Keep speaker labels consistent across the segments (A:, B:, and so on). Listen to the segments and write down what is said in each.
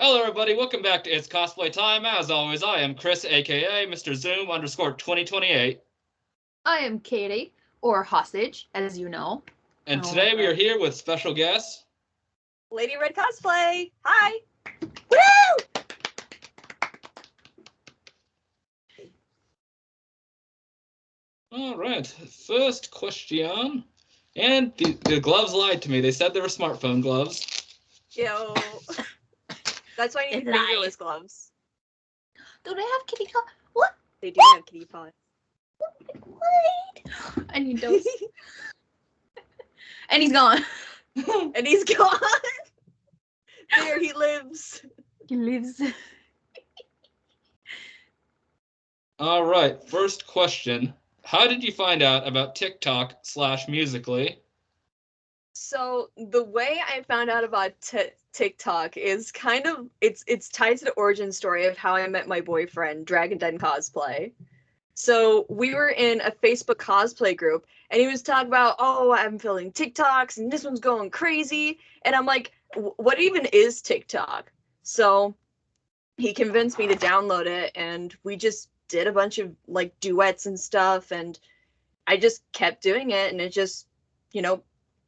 A: Hello, everybody. Welcome back to It's Cosplay Time. As always, I am Chris, aka Mr. Zoom _2028.
B: I am Caity, or Hostage, as you know.
A: And today we are here with special guest,
C: Lady Red Cosplay. Hi. Woo!
A: All right, first question. And the gloves lied to me. They said they were smartphone gloves.
C: Yo. That's why I need fingerless gloves.
B: Do they have kitty claws? What?
C: They do have kitty paws.
B: What? I need those. And he's gone.
C: And he's gone. There he lives.
B: He lives.
A: All right, first question. How did you find out about TikTok /Musically?
C: So the way I found out about TikTok is kind of it's tied to the origin story of how I met my boyfriend, Dragon Den Cosplay. So we were in a Facebook cosplay group, and he was talking about, oh, I'm filming TikToks, and this one's going crazy. And I'm like, what even is TikTok? So he convinced me to download it, and we just did a bunch of like duets and stuff, and I just kept doing it, and it just,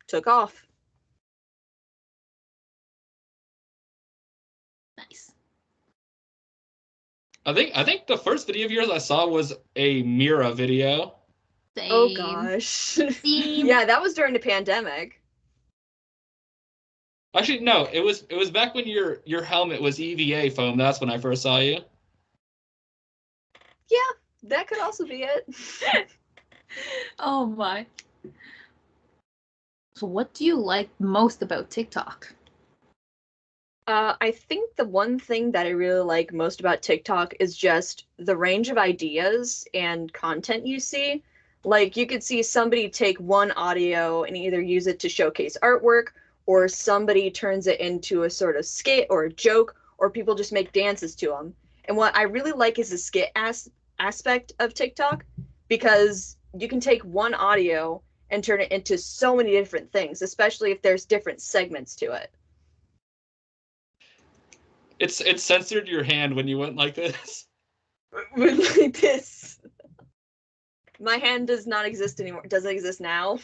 C: took off.
B: Nice.
A: I think the first video of yours I saw was a Mira video.
B: Same.
C: Oh gosh.
B: Same.
C: Yeah, that was during the pandemic.
A: Actually, no, it was back when your helmet was EVA foam. That's when I first saw you.
C: Yeah, that could also be it.
B: Oh my. So what do you like most about TikTok?
C: I think the one thing that I really like most about TikTok is just the range of ideas and content you see. Like, you could see somebody take one audio and either use it to showcase artwork, or somebody turns it into a sort of skit or a joke, or people just make dances to them. And what I really like is the skit aspect of TikTok, because you can take one audio and turn it into so many different things, especially if there's different segments to it.
A: It censored your hand when you went like this.
C: Like this. My hand does not exist anymore. Does it exist now?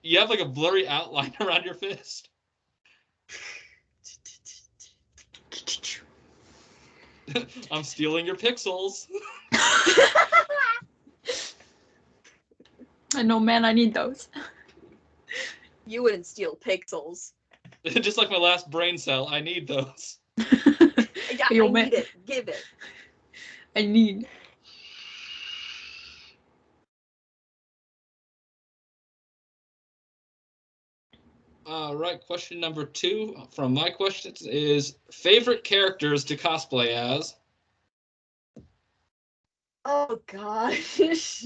A: You have like a blurry outline around your fist. I'm stealing your pixels.
B: I know, man, I need those.
C: You wouldn't steal pixels.
A: Just like my last brain cell, I need those.
C: Yeah,
B: Yo,
C: I
B: man.
C: need it. Give it.
B: I need.
A: All right, question number 2 from my questions is favorite characters to cosplay as?
C: Oh gosh.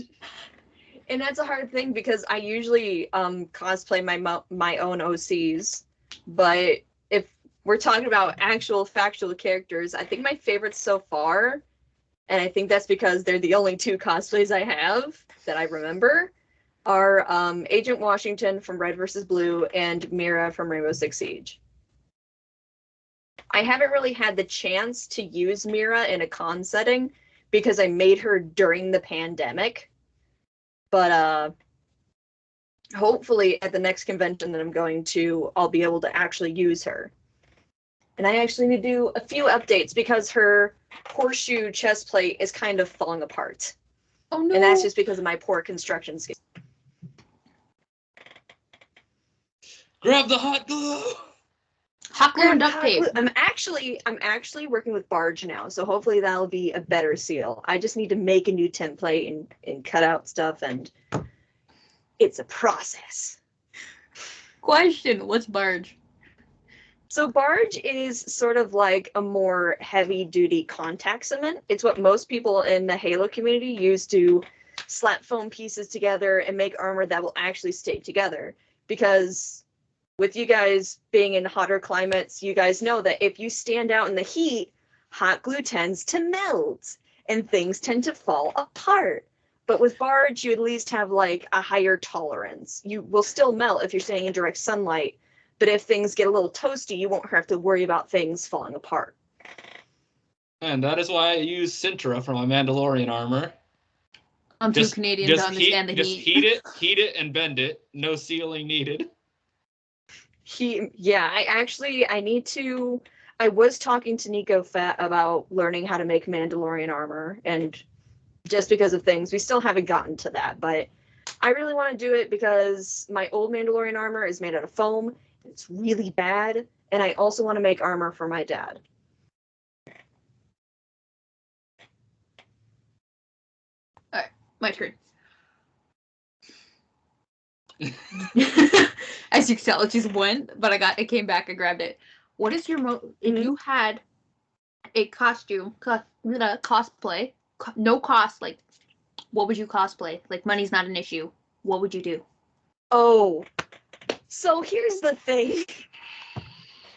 C: And that's a hard thing because I usually cosplay my own OCs, but if we're talking about actual factual characters, I think my favorites so far, and I think that's because they're the only 2 cosplays I have that I remember, are Agent Washington from Red vs. Blue and Mira from Rainbow Six Siege. I haven't really had the chance to use Mira in a con setting because I made her during the pandemic. But hopefully at the next convention that I'm going to, I'll be able to actually use her. And I actually need to do a few updates because her horseshoe chest plate is kind of falling apart.
B: Oh no.
C: And that's just because of my poor construction skills.
A: Grab the hot glue!
B: Hot glue and duct tape.
C: I'm actually working with Barge now, so hopefully that'll be a better seal. I just need to make a new template and cut out stuff, and it's a process.
B: Question, what's Barge?
C: So Barge is sort of like a more heavy-duty contact cement. It's what most people in the Halo community use to slap foam pieces together and make armor that will actually stay together. Because with you guys being in hotter climates, you guys know that if you stand out in the heat, hot glue tends to melt and things tend to fall apart. But with Barge, you at least have like a higher tolerance. You will still melt if you're standing in direct sunlight, But if things get a little toasty, you won't have to worry about things falling apart.
A: And that is why I use Sintra for my Mandalorian armor.
B: I'm too Canadian to understand the
A: heat. Just heat it, and bend it. No sealing needed.
C: I was talking to Nico Fett about learning how to make Mandalorian armor, and just because of things, we still haven't gotten to that, but I really want to do it because my old Mandalorian armor is made out of foam. It's really bad, and I also want to make armor for my dad.
B: Alright, my turn. As you can tell, it just went, but it came back, I grabbed it. What is your if you had a costume, cosplay, no cost, like, what would you cosplay? Like, money's not an issue. What would you do?
C: Oh, so here's the thing.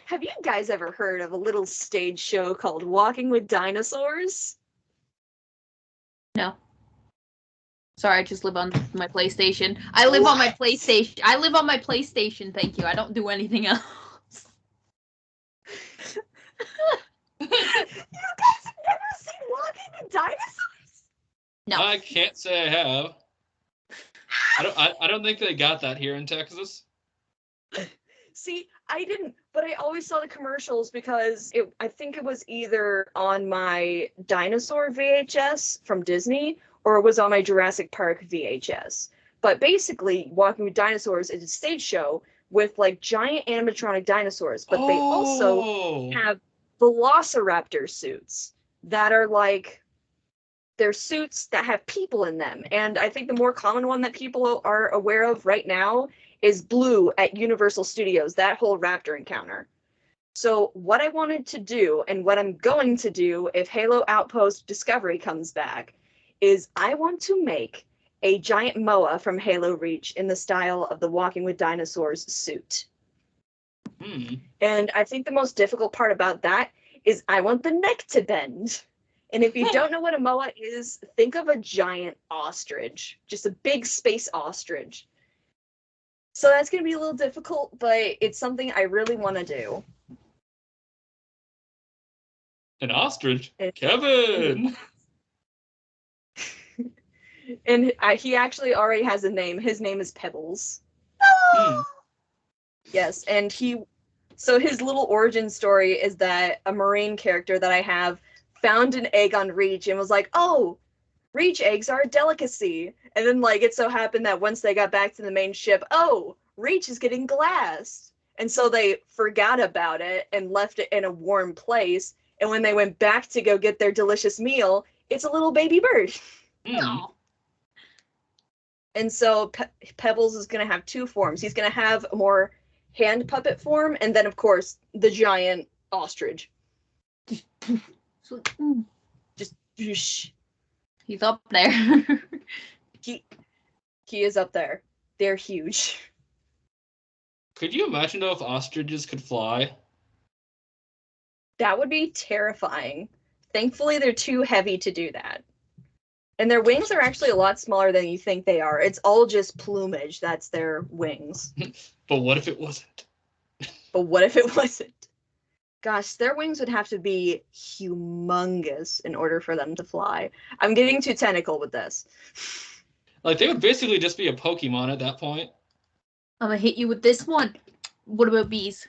C: Have you guys ever heard of a little stage show called Walking with Dinosaurs?
B: No. Sorry, I just live on my PlayStation. I live on my PlayStation, thank you. I don't do anything else.
C: You guys have never seen Walking with Dinosaurs?
B: No.
A: I can't say I have. I don't think they got that here in Texas.
C: See, I didn't, but I always saw the commercials because I think it was either on my Dinosaur VHS from Disney or it was on my Jurassic Park VHS. But basically, Walking with Dinosaurs is a stage show with like giant animatronic dinosaurs, but they also have velociraptor suits that are like, they're suits that have people in them. And I think the more common one that people are aware of right now is Blue at Universal Studios, that whole raptor encounter. So what I wanted to do, and what I'm going to do if Halo Outpost Discovery comes back, is I want to make a giant moa from Halo Reach in the style of the Walking with Dinosaurs suit. And I think the most difficult part about that is I want the neck to bend. And if you don't know what a moa is, think of a giant ostrich, just a big space ostrich. So that's going to be a little difficult, but it's something I really want to do.
A: An ostrich? Kevin!
C: And he actually already has a name. His name is Pebbles. Yes, and so his little origin story is that a Marine character that I have found an egg on Reach and was like, oh, Reach eggs are a delicacy. And then, like, it so happened that once they got back to the main ship, oh, Reach is getting glassed. And so they forgot about it and left it in a warm place. And when they went back to go get their delicious meal, it's a little baby bird. And so Pebbles is going to have two forms. He's going to have a more hand puppet form, and then, of course, the giant ostrich. Just whoosh.
B: He's up there.
C: He is up there. They're huge.
A: Could you imagine, though, if ostriches could fly?
C: That would be terrifying. Thankfully, they're too heavy to do that. And their wings are actually a lot smaller than you think they are. It's all just plumage. That's their wings.
A: But what if it wasn't?
C: But what if it wasn't? Gosh, their wings would have to be humongous in order for them to fly. I'm getting too technical with this.
A: Like, they would basically just be a Pokemon at that point.
B: I'm gonna hit you with this one. What about bees?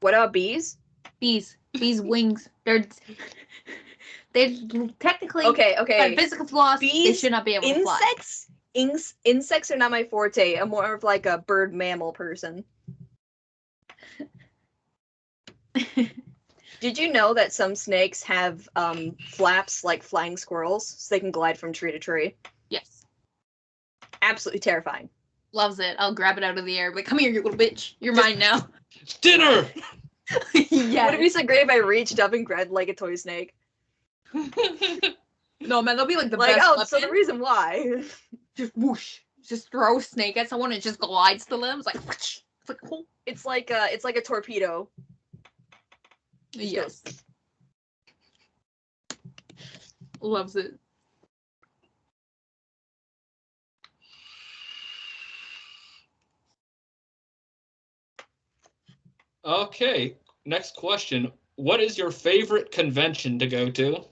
C: What about bees?
B: Bees wings. They're technically
C: okay.
B: physical flaws. Bees, they should not be able to fly.
C: Insects are not my forte. I'm more of like a bird mammal person. Did you know that some snakes have flaps like flying squirrels so they can glide from tree to tree?
B: Yes.
C: Absolutely terrifying.
B: Loves it. I'll grab it out of the air. Like, come here, you little bitch. You're mine now.
A: Dinner!
C: Yeah. Would it be so great if I reached up and grabbed like a toy snake?
B: No, man, that'll be like the best weapon.
C: So the reason why.
B: Just whoosh. Just throw a snake at someone and it just glides to them. It's like, whoosh.
C: It's like a torpedo.
B: Yes. Loves it.
A: Okay, next question. What is your favorite convention to go to?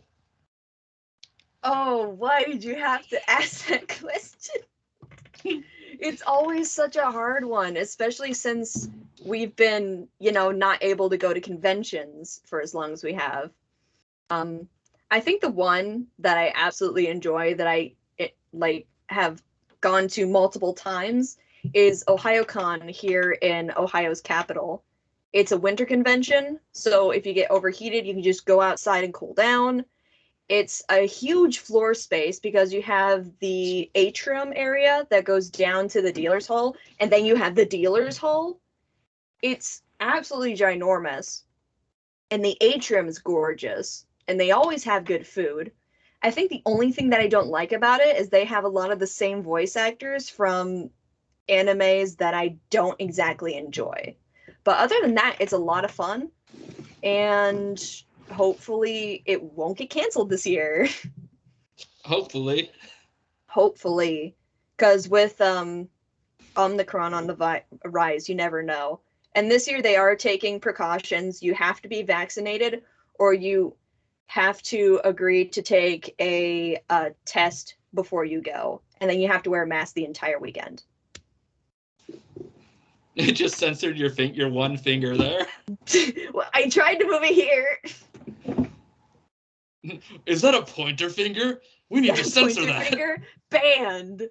C: Oh, why did you have to ask that question? It's always such a hard one, especially since we've been, not able to go to conventions for as long as we have. I think the one that I absolutely enjoy that I have gone to multiple times is OhioCon here in Ohio's capital. It's a winter convention, so if you get overheated, you can just go outside and cool down. It's a huge floor space because you have the atrium area that goes down to the dealer's hall, and then you have the dealer's hall. It's absolutely ginormous. And the atrium is gorgeous, and they always have good food. I think the only thing that I don't like about it is they have a lot of the same voice actors from animes that I don't exactly enjoy. But other than that, it's a lot of fun, and hopefully it won't get canceled this year.
A: Hopefully.
C: Hopefully. Because with Omicron on the rise, you never know. And this year they are taking precautions. You have to be vaccinated, or you have to agree to take a test before you go. And then you have to wear a mask the entire weekend.
A: It just censored your one finger there.
C: Well, I tried to move it here.
A: Is that a pointer finger? We need to censor
C: Pointer
A: that.
C: finger banned.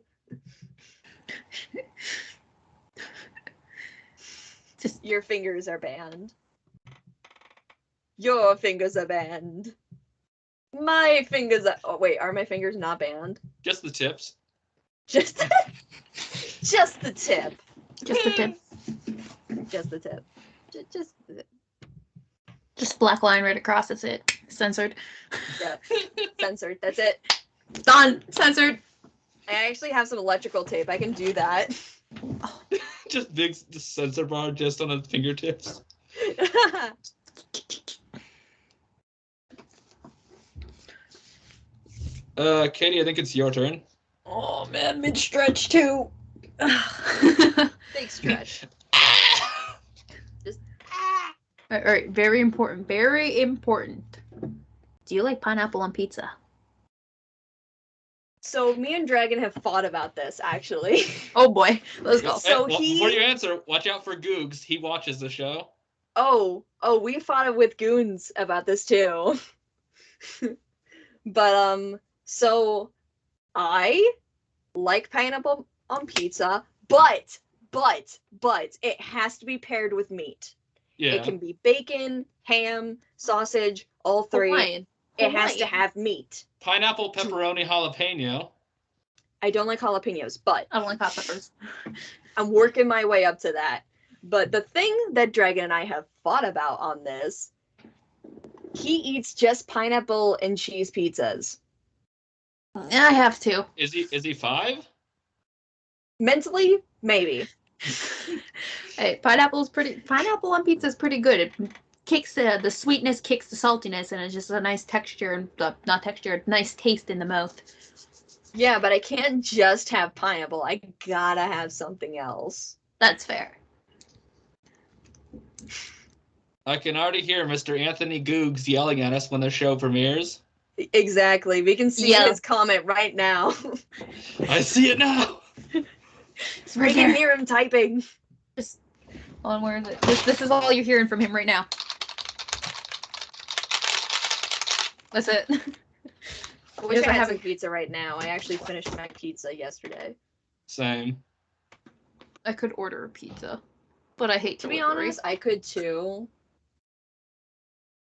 B: Just
C: Your fingers are banned. Your fingers are banned. My fingers are... Oh, wait, are my fingers not banned?
A: Just the tips.
C: Just just the tip.
B: just the tip.
C: Just the tip. Just
B: Just black line right across. That's it. Censored.
C: yeah. Censored. That's it.
B: Done. Censored.
C: I actually have some electrical tape. I can do that.
A: Just big censor bar just on the fingertips. Caity, I think it's your turn.
B: Oh man, mid stretch too.
C: Big stretch. Just
B: All right, very important. Very important. Do you like pineapple on pizza?
C: So me and Dragon have fought about this actually.
B: Oh boy, let's go.
C: So
A: Before you answer, watch out for Googs. He watches the show.
C: Oh, we fought with Goons about this too. But so I like pineapple on pizza, but it has to be paired with meat.
A: Yeah.
C: It can be bacon, ham, sausage, all three.
B: Hawaiian.
C: It has to have meat.
A: Pineapple, pepperoni, jalapeno.
C: I don't like jalapenos, but
B: I don't like hot peppers.
C: I'm working my way up to that. But the thing that Dragon and I have fought about on this, he eats just pineapple and cheese pizzas.
B: Yeah, I have to.
A: Is he 5?
C: Mentally, maybe.
B: Hey, pineapple on pizza is pretty good. It kicks the sweetness, kicks the saltiness, and it's just a nice texture and nice taste in the mouth.
C: Yeah, but I can't just have pineapple. I gotta have something else.
B: That's fair.
A: I can already hear Mr. Anthony Googs yelling at us when the show premieres.
C: Exactly. We can see
B: Yeah.
C: his comment right now.
A: I see it now.
B: It's right
C: We can
B: there.
C: hear him typing.
B: Just on where is it? This is all you're hearing from him right now. That's it.
C: I wish
B: Yes,
C: I
B: I
C: had
B: have
C: some
B: a-
C: pizza right now. I actually finished my pizza yesterday.
A: Same.
B: I could order a pizza, but I hate
C: To be
B: delivery.
C: honest, I could too.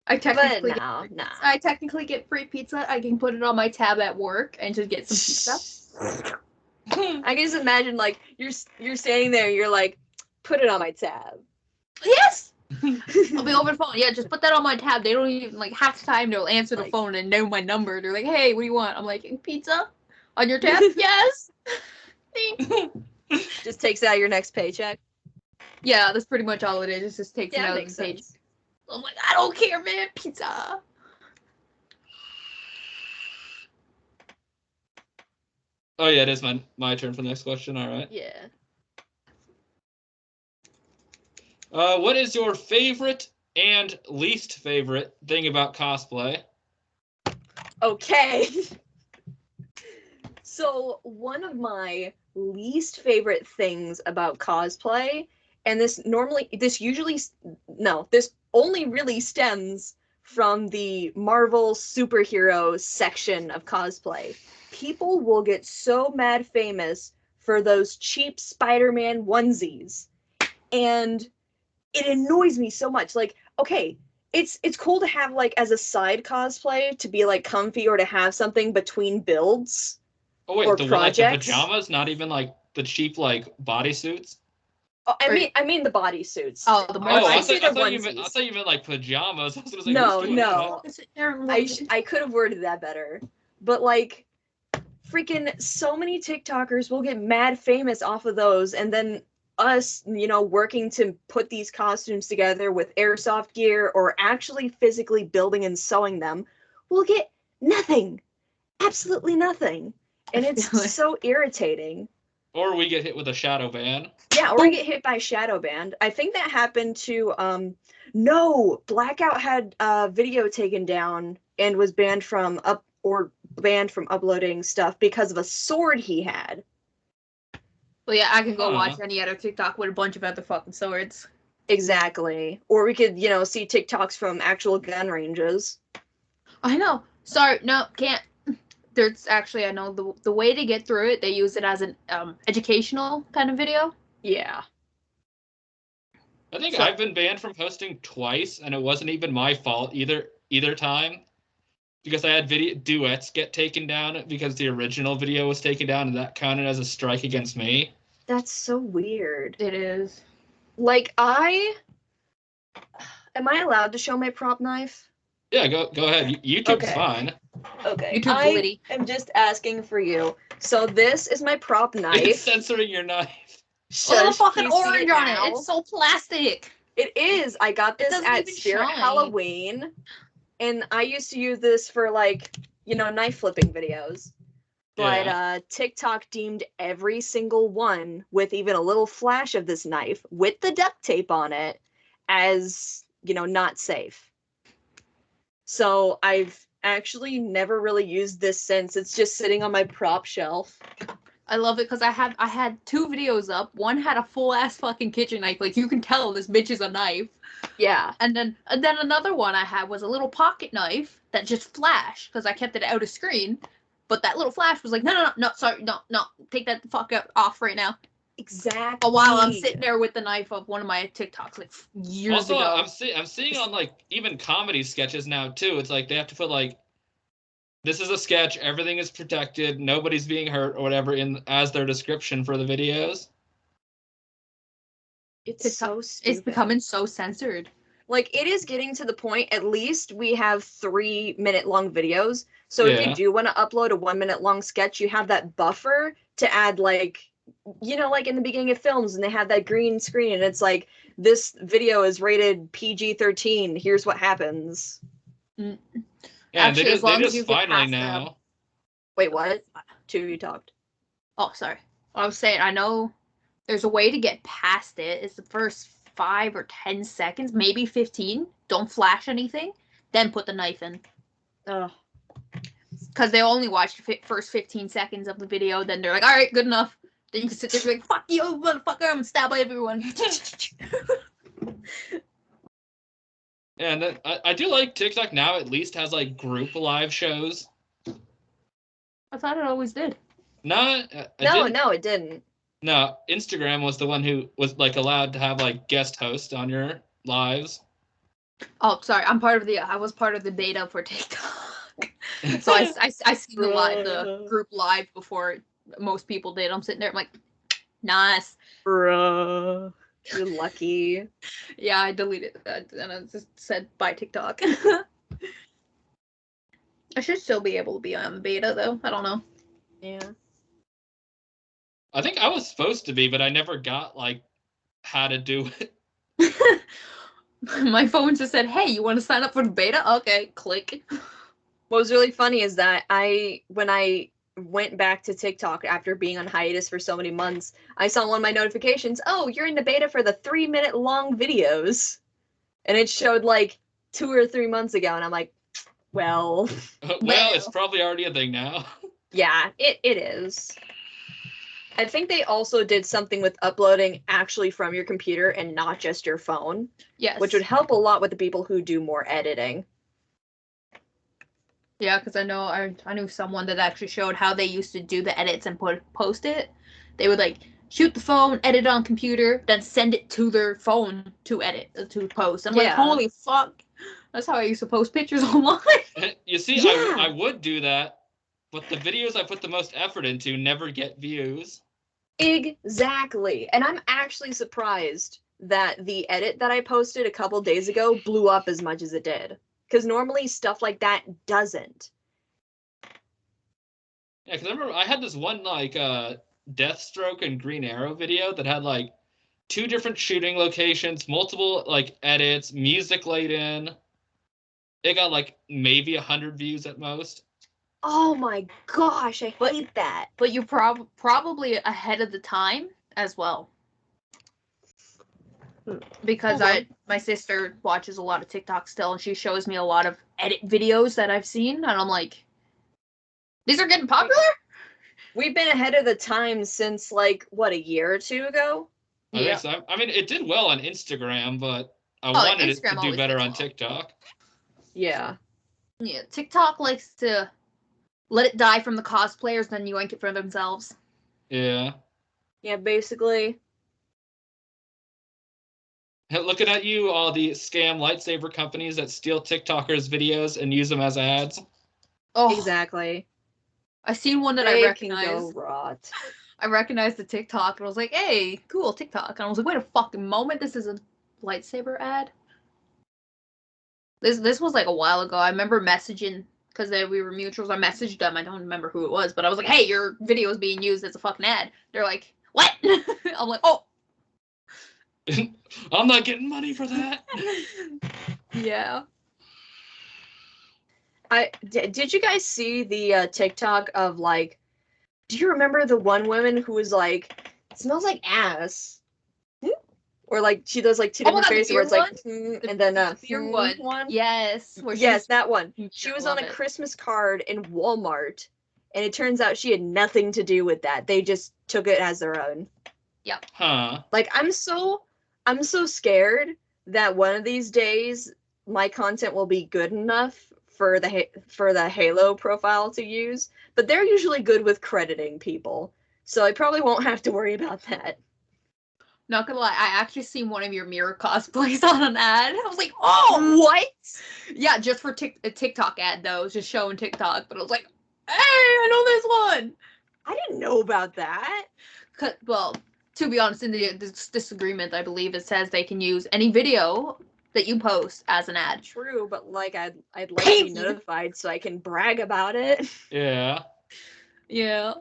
B: I
C: But
B: technically
C: no, nah.
B: I technically get free pizza. I can put it on my tab at work and just get some pizza.
C: I can just imagine like you're standing there, you're like, put it on my tab.
B: Yes. I'll be over the phone. Yeah, just put that on my tab. They don't even like half the time they'll answer the
C: Like-
B: phone and know my number. They're like, "Hey, what do you want?" I'm like, "Pizza on your tab." Yes. Thanks.
C: Just takes out your next paycheck.
B: Yeah, that's pretty much all it is. It just takes it
C: Yeah,
B: out of
C: makes
B: the page.
C: sense.
B: I'm like, I don't care, man. Pizza.
A: Oh yeah, it is my turn for the next question. All right.
C: Yeah.
A: What is your favorite and least favorite thing about cosplay?
C: Okay. So one of my least favorite things about cosplay, and this only really stems from the Marvel superhero section of cosplay. People will get so mad famous for those cheap Spider-Man onesies. And it annoys me so much. Like, okay, it's cool to have like as a side cosplay to be like comfy or to have something between builds
A: Oh wait,
C: or
A: the like the
C: projects.
A: pajamas, not even like the cheap like bodysuits.
C: Oh, I mean the bodysuits.
B: Oh, the more
A: Oh,
C: I
A: I
C: say
A: thought,
C: they're
A: I
C: onesies.
A: thought you meant like pajamas. I was gonna say,
C: No,
A: who's doing
C: no.
A: that?
C: I could have worded that better. But like freaking so many TikTokers will get mad famous off of those, and then us, working to put these costumes together with airsoft gear or actually physically building and sewing them will get nothing. Absolutely nothing. And it's so irritating.
A: Or we get hit with a shadow ban.
C: Yeah, or get hit by shadow ban. I think that happened to no, Blackout had video taken down and was banned from uploading stuff because of a sword he had.
B: Well, yeah, I can go watch any other TikTok with a bunch of other fucking swords.
C: Exactly. Or we could, see TikToks from actual gun ranges.
B: I know. Sorry, no, can't. There's actually, I know the way to get through it, they use it as an educational kind of video.
C: Yeah.
A: I think I've been banned from posting twice, and it wasn't even my fault either time, because I had video duets get taken down because the original video was taken down, and that counted as a strike against me.
C: That's so weird.
B: It is.
C: Like, am I allowed to show my prop knife?
A: Yeah, go ahead. YouTube's fine.
C: Okay.
B: YouTube's witty.
C: I'm just asking for you. So this is my prop knife.
A: It's censoring your knife.
B: A little fucking orange on it. It's so plastic.
C: It is. I got this at Spirit
B: shine.
C: Halloween, and I used to use this for like, knife flipping videos. But TikTok deemed every single one with even a little flash of this knife with the duct tape on it as, not safe. So I've actually never really used this since. It's just sitting on my prop shelf.
B: I love it because I had 2 videos up. One had a full ass fucking kitchen knife. Like, you can tell this bitch is a knife.
C: Yeah.
B: And then another one I had was a little pocket knife that just flashed because I kept it out of screen. But that little flash was like, no, sorry, no, take that the fuck off right now.
C: Exactly.
B: While I'm sitting there with the knife of one of my TikToks like years ago.
A: I'm seeing on like even comedy sketches now too. It's like they have to put like, this is a sketch, everything is protected, nobody's being hurt or whatever as their description for the videos.
C: It's so stupid.
B: It's becoming so censored.
C: Like, it is getting to the point, at least we have 3-minute long videos. So if you do want to upload a 1-minute long sketch, you have that buffer to add, like, like in the beginning of films, and they have that green screen, and it's like, this video is rated PG-13. Here's what happens.
A: Yeah,
B: actually,
A: they
B: as long as
A: just
B: you get
A: finally
B: past
A: now.
B: them.
C: Wait, what? 2 you talked.
B: Oh, sorry. I was saying, I know there's a way to get past it. It's the first 5 or 10 seconds, maybe 15. Don't flash anything. Then put the knife in.
C: Ugh.
B: Because they only watch the first 15 seconds of the video. Then they're like, all right, good enough. Then you can sit there and be like, fuck you, motherfucker. I'm going to stab everyone.
A: And I do like TikTok now at least has like group live shows.
B: I thought it always did.
C: No, it didn't.
A: No, Instagram was the one who was like allowed to have like guest hosts on your lives.
B: Oh, sorry. I was part of the beta for TikTok. So I see the group live before most people did. I'm sitting there, I'm like, nice.
C: Bruh. You're lucky.
B: Yeah, I deleted that and I just said bye TikTok. I should still be able to be on beta though. I don't know.
C: Yeah.
A: I think I was supposed to be, but I never got like how to do it.
B: My phone just said, hey, you want to sign up for the beta? Okay, click.
C: What was really funny is that when I went back to TikTok after being on hiatus for so many months, I saw one of my notifications, oh, you're in the beta for the 3-minute long videos. And it showed like 2 or 3 months ago, and I'm like, well.
A: Well, it's probably already a thing now.
C: Yeah, it is. I think they also did something with uploading actually from your computer and not just your phone.
B: Yes.
C: Which would help a lot with the people who do more editing.
B: Yeah, because I know I knew someone that actually showed how they used to do the edits and post it. They would like shoot the phone, edit on computer, then send it to their phone to edit to post. I'm like, holy fuck! That's how I used to post pictures online.
A: You see, I would do that, but the videos I put the most effort into never get views.
C: Exactly, and I'm actually surprised that the edit that I posted a couple days ago blew up as much as it did. Because normally stuff like that doesn't.
A: Yeah, because I remember I had this one like Deathstroke and Green Arrow video that had like 2 different shooting locations, multiple like edits, music laid in. It got like maybe 100 views at most.
C: Oh my gosh, I hate that.
B: But you're probably ahead of the time as well. Because my sister watches a lot of TikTok still, and she shows me a lot of edit videos that I've seen, and I'm like, these are getting popular?
C: We've been ahead of the time since, like, what, a year or 2 ago?
A: I think so. I mean, it did well on Instagram, but I wanted it to do better on TikTok.
C: Yeah.
B: Yeah, TikTok likes to let it die from the cosplayers, then yoink it for themselves.
A: Yeah.
C: Yeah, basically.
A: Looking at you, all the scam lightsaber companies that steal TikTokers' videos and use them as ads.
C: Oh, exactly.
B: I seen one that
C: they
B: I recognized.
C: Can go rot.
B: I recognized the TikTok and I was like, "Hey, cool TikTok!" And I was like, "Wait a fucking moment! This is a lightsaber ad." This was like a while ago. I remember messaging because we were mutuals. I messaged them. I don't remember who it was, but I was like, "Hey, your video is being used as a fucking ad." They're like, "What?" I'm like, "Oh."
A: I'm not getting money for that.
B: Yeah.
C: Did you guys see the TikTok of like? Do you remember the one woman who was like, "It smells like ass," or like she does like 2 different faces where it's like, and then
B: the beer one. Yes.
C: Yes, that one. She was on a Christmas card in Walmart, and it turns out she had nothing to do with that. They just took it as their own.
B: Yep.
A: Huh.
C: Like I'm so scared that one of these days my content will be good enough for the Halo profile to use, but they're usually good with crediting people, so I probably won't have to worry about that.
B: Not gonna lie, I actually seen one of your mirror cosplays on an ad. I was like, "Oh,
C: what?"
B: Yeah, just for a TikTok ad though. It was just showing TikTok, but I was like, "Hey, I know this one."
C: I didn't know about that.
B: Well, to be honest, in this agreement, I believe it says they can use any video that you post as an ad.
C: True, but like I'd like to be notified so I can brag about it.
A: Yeah.
B: Yeah.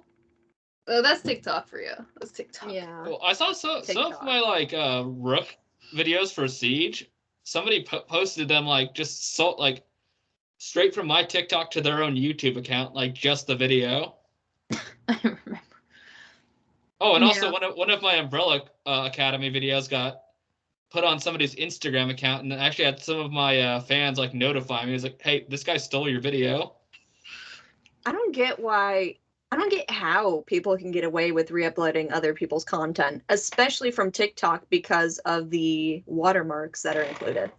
B: Oh, that's TikTok for you. That's TikTok.
C: Yeah.
A: Well, I saw some of my like Rook videos for Siege. Somebody posted them like just like straight from my TikTok to their own YouTube account, like just the video.
B: I remember.
A: Oh, and also one of my Umbrella Academy videos got put on somebody's Instagram account, and actually had some of my fans like notify me. It was like, "Hey, this guy stole your video."
C: I don't get how people can get away with re-uploading other people's content, especially from TikTok because of the watermarks that are included.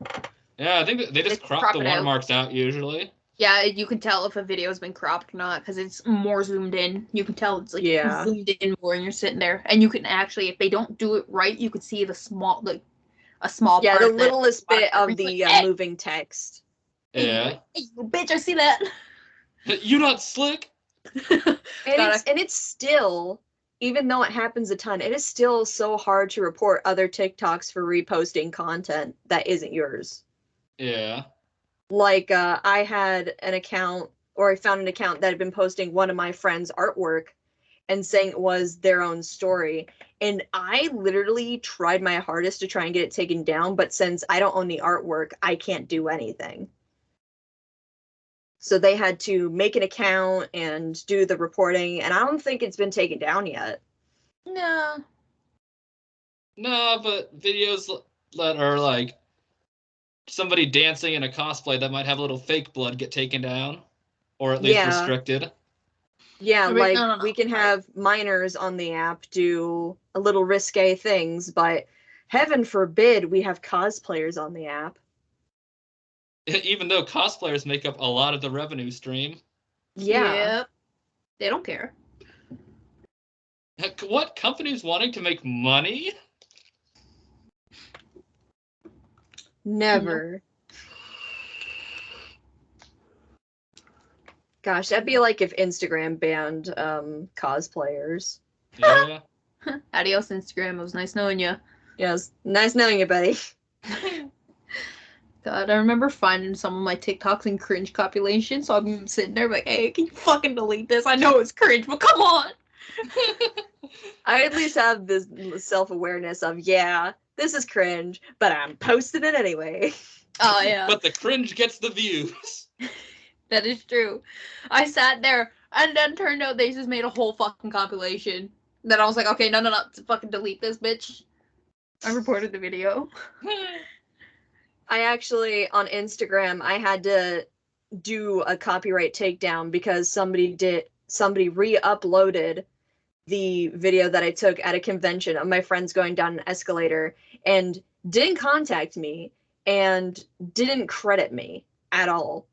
A: Yeah, I think they just crop the watermarks out usually.
B: Yeah, you can tell if a video has been cropped or not because it's more zoomed in. You can tell it's like zoomed in more, and you're sitting there, and you can actually, if they don't do it right, you can see a small part.
C: The littlest bit of the moving text.
A: Yeah.
B: Hey, you bitch! I see that.
A: You not slick.
C: And it's still, even though it happens a ton, it is still so hard to report other TikToks for reposting content that isn't yours.
A: Yeah.
C: Like, I had an account, or I found an account that had been posting one of my friends' artwork and saying it was their own story. And I literally tried my hardest to try and get it taken down, but since I don't own the artwork, I can't do anything. So they had to make an account and do the reporting, and I don't think it's been taken down yet.
B: No.
A: No, but videos that are like somebody dancing in a cosplay that might have a little fake blood get taken down, or at least restricted.
C: Yeah,
B: Wait,
C: like
B: no.
C: we can have minors on the app do a little risque things, but heaven forbid we have cosplayers on the app.
A: Even though cosplayers make up a lot of the revenue stream.
C: Yeah.
B: Yep. They don't care.
A: Heck, what companies wanting to make money?
C: Never. Gosh, that'd be like if Instagram banned cosplayers.
A: Yeah.
B: Adios, Instagram. It was nice knowing you.
C: Yes, nice knowing you, buddy.
B: God, I remember finding some of my TikToks in cringe compilation, so I'm sitting there like, hey, can you fucking delete this? I know it's cringe, but come on!
C: I at least have this self-awareness of, yeah, this is cringe, but I'm posting it anyway.
B: Oh, yeah.
A: But the cringe gets the views.
B: That is true. I sat there, and then turned out they just made a whole fucking compilation. Then I was like, okay, no, fucking delete this, bitch. I reported the video.
C: I actually, on Instagram, I had to do a copyright takedown because somebody re-uploaded the video that I took at a convention of my friends going down an escalator and didn't contact me and didn't credit me at all.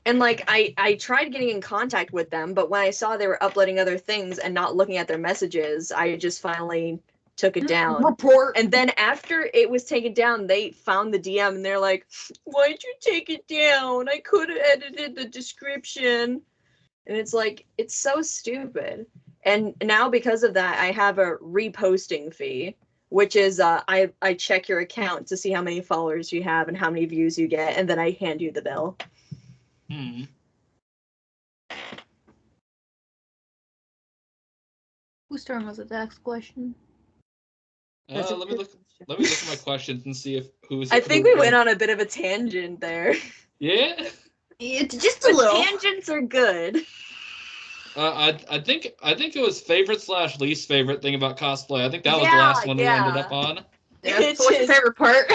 C: And like I tried getting in contact with them, but when I saw they were uploading other things and not looking at their messages, I just finally took it down.
B: Report.
C: And then after it was taken down, they found the DM and they're like, why'd you take it down? I could have edited the description. And it's like, it's so stupid. And now because of that, I have a reposting fee, which is I check your account to see how many followers you have and how many views you get, and then I hand you the bill.
B: Whose turn was it to ask a question?
A: Let me look at my questions and see if who's.
C: I think we went on a bit of a tangent there.
A: Yeah.
B: It's just a little.
C: Tangents are good.
A: I think it was favorite/least favorite thing about cosplay. I think that was the last one we ended up on.
B: Yeah. So what's your favorite part?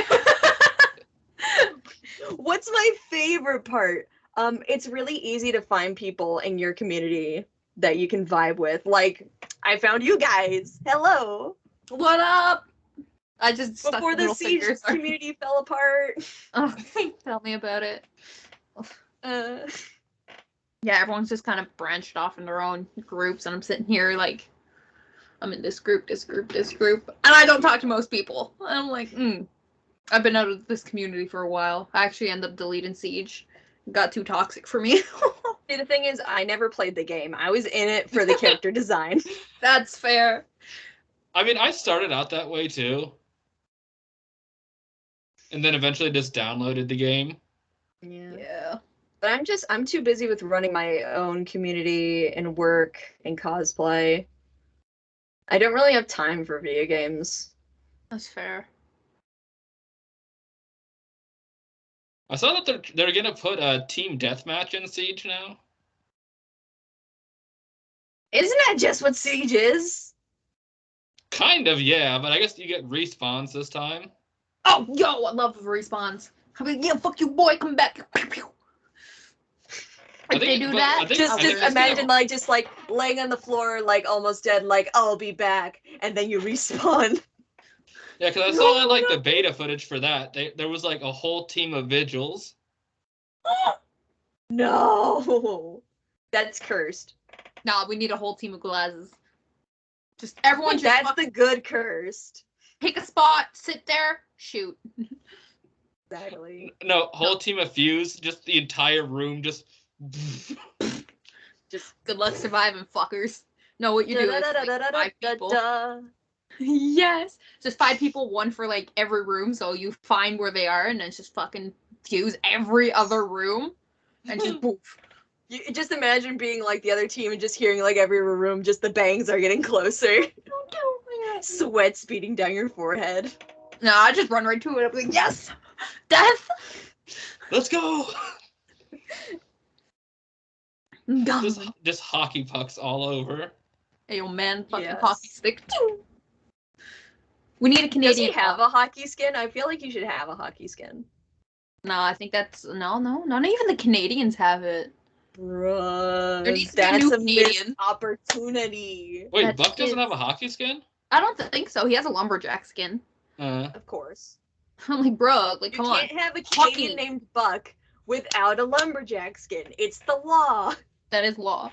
C: What's my favorite part? It's really easy to find people in your community that you can vibe with. Like, I found you guys. Hello.
B: What up? I just
C: before the Siege community fell apart.
B: Oh, tell me about it. Yeah, everyone's just kind of branched off in their own groups, and I'm sitting here like, I'm in this group, and I don't talk to most people. And I'm like, I've been out of this community for a while. I actually ended up deleting Siege. It got too toxic for me.
C: See, the thing is, I never played the game. I was in it for the character design.
B: That's fair. I
A: mean, I started out that way too. And then eventually just downloaded the game.
C: Yeah. But I'm too busy with running my own community and work and cosplay. I don't really have time for video games.
B: That's fair.
A: I saw that they're gonna put a team deathmatch in Siege now.
C: Isn't that just what Siege is?
A: Kind of, yeah, but I guess you get respawns this time.
B: Oh, yo, I love respawns. I mean, yeah, fuck you, boy, come back. If they do that,
C: just imagine just laying on the floor, like almost dead, like I'll be back, and then you respawn.
A: Yeah, because I saw the beta footage for that. There was like a whole team of vigils.
C: No, that's cursed.
B: Nah, we need a whole team of glasses. Just everyone.
C: That's the good cursed.
B: Pick a spot, sit there, shoot.
C: Exactly.
A: No, whole team of fuse, just the entire room, just
B: good luck surviving, fuckers. No, what you do is 5 people. Yes, just 5 people, one for like every room. So you find where they are, and then just fucking fuse every other room, and just poof.
C: You just imagine being like the other team and just hearing like every room, just the bangs are getting closer. Sweat speeding down your forehead.
B: No, I just run right to it. I'm like, yes, death.
A: Let's go. Just hockey pucks all over.
B: Hey, yo, man, fucking
C: Yes.
B: hockey stick. We need a
C: Does
B: Canadian.
C: he have a hockey skin? I feel like you should have a hockey skin.
B: No, I think that's no. Not even the Canadians have it.
C: Bruh,
B: There needs to be a
C: that's
B: new
C: a missed
B: Canadian.
C: opportunity.
A: Wait,
B: That
A: Buck doesn't
B: is-
A: have a hockey skin?
B: I don't think so. He has a lumberjack skin.
C: Of course.
B: I'm like, bro, like,
C: You
B: come on.
C: can't have a
B: Hockey.
C: Canadian named Buck without a lumberjack skin. It's the law.
B: That is law.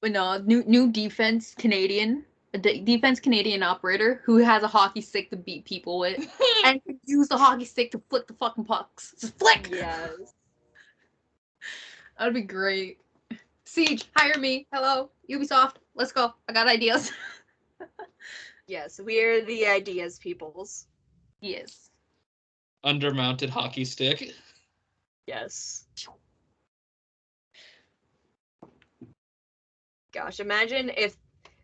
B: But no, new defense Canadian, defense Canadian operator who has a hockey stick to beat people with, and can use the hockey stick to flick the fucking pucks. Just flick.
C: Yes.
B: That'd be great. Siege, hire me. Hello, Ubisoft. Let's go. I got ideas.
C: Yes, we're the ideas peoples.
B: Yes.
A: Undermounted hockey stick.
C: Yes. Gosh, imagine if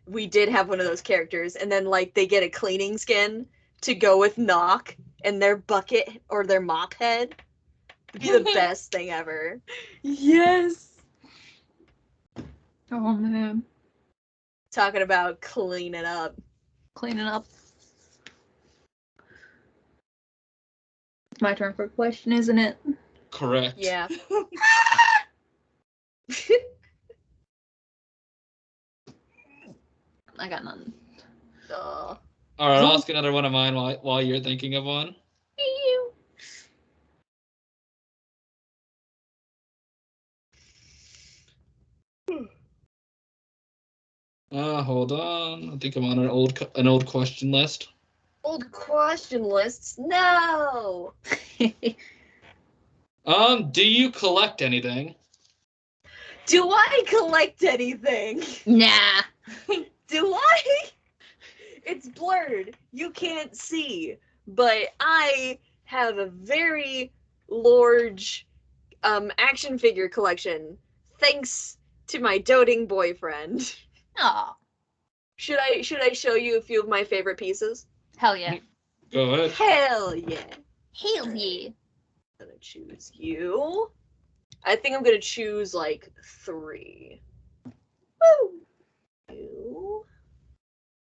C: we did have one of those characters and then like they get a cleaning skin to go with Knock and their bucket or their mop head. It'd be the best thing ever.
B: Yes. Oh man.
C: Talking about cleaning up.
B: Cleaning up. It's my turn for a question, isn't it?
A: Correct.
C: Yeah.
B: I got none.
C: Ugh.
A: All right, I'll ask another one of mine while you're thinking of one. Hold on. I think I'm on an old question list.
C: Old question lists? No!
A: Do you collect anything?
C: Do I collect anything?
B: Nah.
C: Do I? It's blurred. You can't see. But I have a very large action figure collection thanks to my doting boyfriend.
B: Aw.
C: Should I show you a few of my favorite pieces?
B: Hell yeah.
A: Go ahead.
C: Hell yeah.
B: Hell yeah.
C: I'm gonna choose you. I think I'm gonna choose like 3. Woo! You.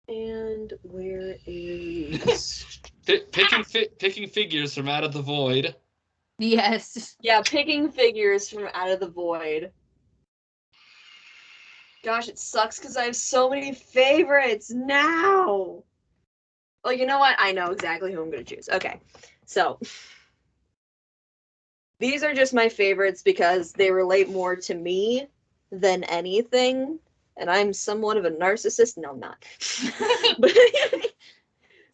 C: And where is
A: Picking figures from out of the void.
B: Yes.
C: Yeah, picking figures from out of the void. Gosh, it sucks because I have so many favorites now. Oh, you know what? I know exactly who I'm going to choose. Okay, so these are just my favorites because they relate more to me than anything. And I'm somewhat of a narcissist. No, I'm not. But,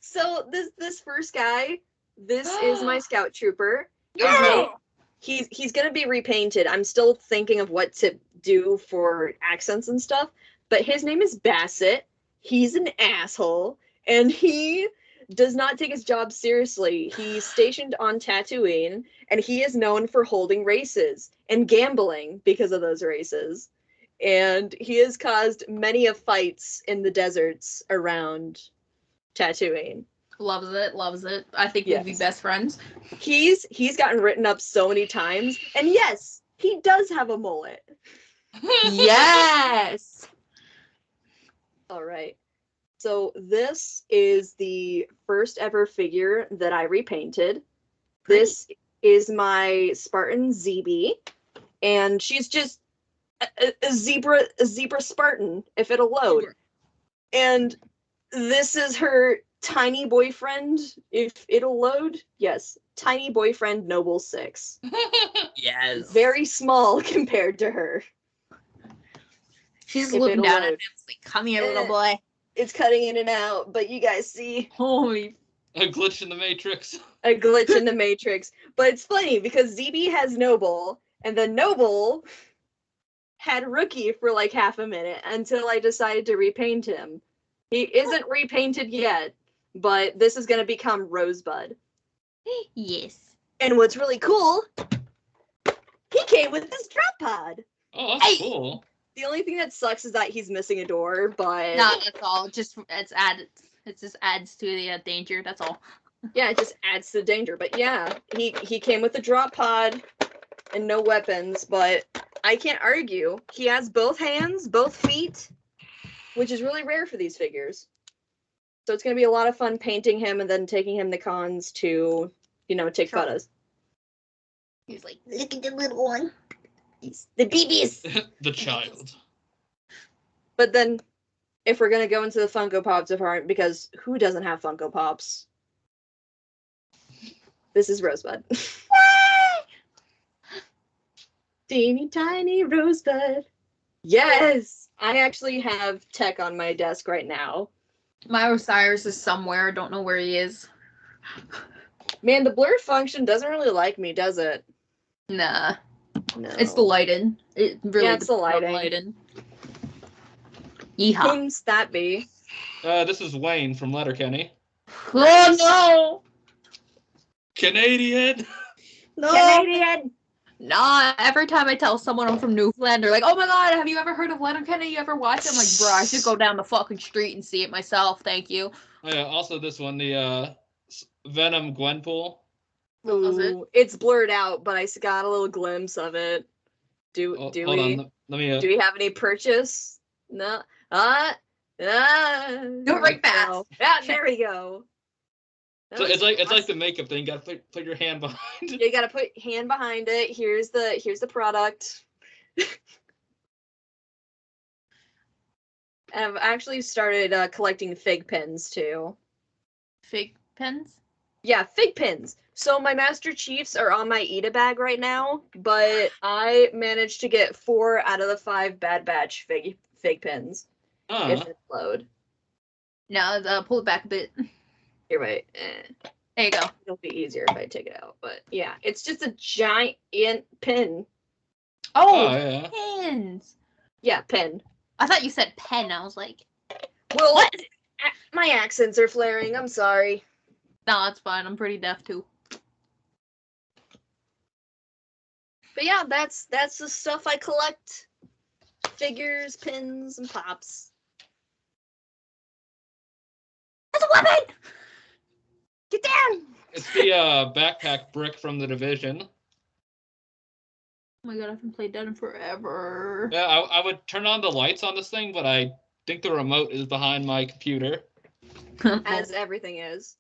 C: so this first guy, this is my scout trooper. He's gonna be repainted. I'm still thinking of what to do for accents and stuff, but his name is Bassett. He's an asshole, and he does not take his job seriously. He's stationed on Tatooine, and he is known for holding races and gambling because of those races. And he has caused many of fights in the deserts around Tatooine.
B: Loves it. I think we'd be
C: Yes.
B: best friends.
C: He's gotten written up so many times, and yes, he does have a mullet.
B: Yes.
C: All right. So this is the first ever figure that I repainted.
B: Great.
C: This is my Spartan ZB, and she's just a zebra Spartan if it'll load.
B: Sure.
C: And this is her tiny boyfriend if it'll load. Yes, tiny boyfriend Noble 6.
B: Yes.
C: Very small compared to her.
B: She's
C: if
B: looking
C: it'll
B: down at
C: load.
B: him. It's like, come here, little boy.
C: It's cutting in and out, but you guys see
B: Holy.
A: A glitch in the Matrix.
C: a glitch in the Matrix. But it's funny because ZB has Noble, and then Noble had Rookie for like half a minute until I decided to repaint him. He isn't repainted yet, but this is going to become Rosebud.
B: Yes.
C: And what's really cool, he came with this drop pod.
A: Oh, that's cool.
C: The only thing that sucks is that he's missing a door, but
B: No, that's all. Just it just adds to the danger. That's all.
C: yeah, it just adds to the danger. But yeah, he came with the drop pod. and no weapons, but I can't argue. He has both hands, both feet, which is really rare for these figures. So it's going to be a lot of fun painting him and then taking him to cons to, take photos.
B: He's like, look at the little one.
C: He's the babies.
A: The child.
C: But then, if we're going to go into the Funko Pops department, because who doesn't have Funko Pops? This is Rosebud. Teeny tiny Rosebud. Yes! I actually have Tech on my desk right now.
B: My Osiris is somewhere. I don't know where he is.
C: Man, the blur function doesn't really like me, does it?
B: Nah.
C: No.
B: It's the lighting. It really
C: it's the lighting.
B: Yeehaw.
C: Whom's that be?
A: This is Wayne from Letterkenny.
B: Oh no!
A: Canadian!
C: No! Canadian!
B: Nah, every time I tell someone I'm from Newfoundland, they're like, oh my god, have you ever heard of Letterkenny? You ever watch it? I'm like, bro, I should go down the fucking street and see it myself, thank you.
A: Oh, yeah, also this one, the Venom Gwenpool.
B: What was it?
C: It's blurred out, but I got a little glimpse of it.
A: Hold on, let me...
C: Do we have any purchase? No. Do
B: it right fast.
C: Yeah, there we go.
A: So it's like the makeup thing. You gotta put your hand behind it.
C: You gotta put hand behind it. Here's the product. And I've actually started collecting fig pins too.
B: Fig pins?
C: Yeah, fig pins. So my Master Chiefs are on my Eda bag right now, but I managed to get 4 out of the 5 Bad Batch fig pins. If it load.
B: No, pull it back a bit.
C: Here, wait.
B: There you go.
C: It'll be easier if I take it out, but yeah, it's just a giant pin.
B: Oh,
A: yeah.
B: pins.
C: Yeah, pin.
B: I thought you said pen. I was like,
C: well,
B: what?
C: My accents are flaring. I'm sorry.
B: No, it's fine. I'm pretty deaf too.
C: But yeah, that's the stuff I collect. Figures, pins, and pops.
B: That's a weapon! Get down!
A: It's the backpack brick from the Division.
B: Oh my god, I haven't played that in forever.
A: Yeah, I would turn on the lights on this thing, but I think the remote is behind my computer.
C: As everything is.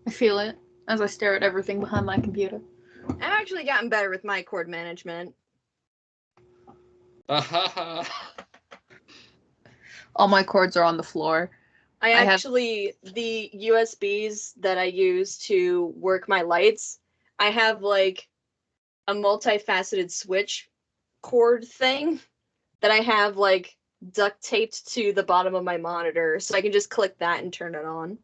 B: I feel it as I stare at everything behind my computer.
C: I've actually gotten better with my cord management.
B: All my cords are on the floor.
C: The USBs that I use to work my lights, I have like a multifaceted switch cord thing that I have like duct taped to the bottom of my monitor, so I can just click that and turn it on.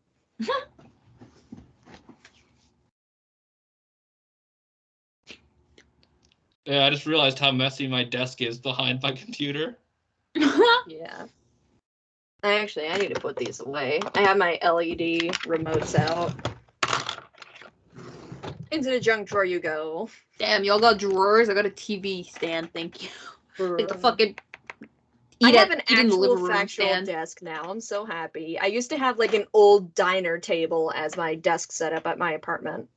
A: Yeah, I just realized how messy my desk is behind my computer.
C: Yeah. I need to put these away. I have my LED remotes out. Into the junk drawer you go.
B: Damn, y'all got drawers? I got a TV stand, thank you. Like the fucking...
C: I have an actual factual desk now. I'm so happy. I used to have like an old diner table as my desk setup at my apartment.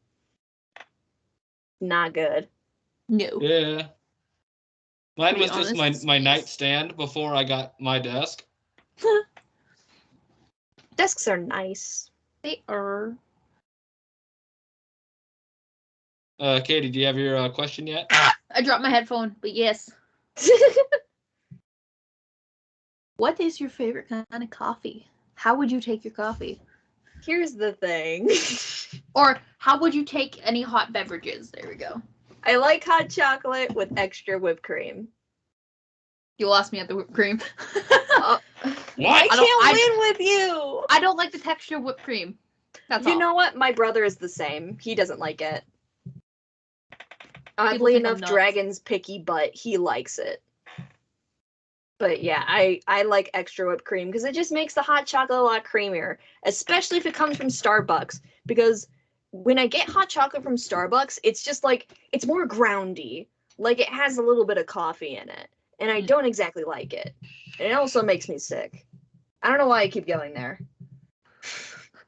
C: Not good.
B: No.
A: Yeah. Mine was just my nightstand before I got my desk.
C: Desks are nice.
B: They are.
A: Caity, do you have your question yet?
B: I dropped my headphone, but yes. What is your favorite kind of coffee? How would you take your coffee?
C: Here's the thing.
B: Or how would you take any hot beverages? There we go.
C: I like hot chocolate with extra whipped cream.
B: You lost me at the whipped cream.
A: What?
C: I can't win with you.
B: I don't like the texture of whipped cream. That's all.
C: You know what? My brother is the same. He doesn't like it. Oddly enough, Dragon's picky, but he likes it. But yeah, I like extra whipped cream because it just makes the hot chocolate a lot creamier, especially if it comes from Starbucks. Because when I get hot chocolate from Starbucks, it's just like, it's more groundy. Like it has a little bit of coffee in it. And I don't exactly like it. And it also makes me sick. I don't know why I keep going there.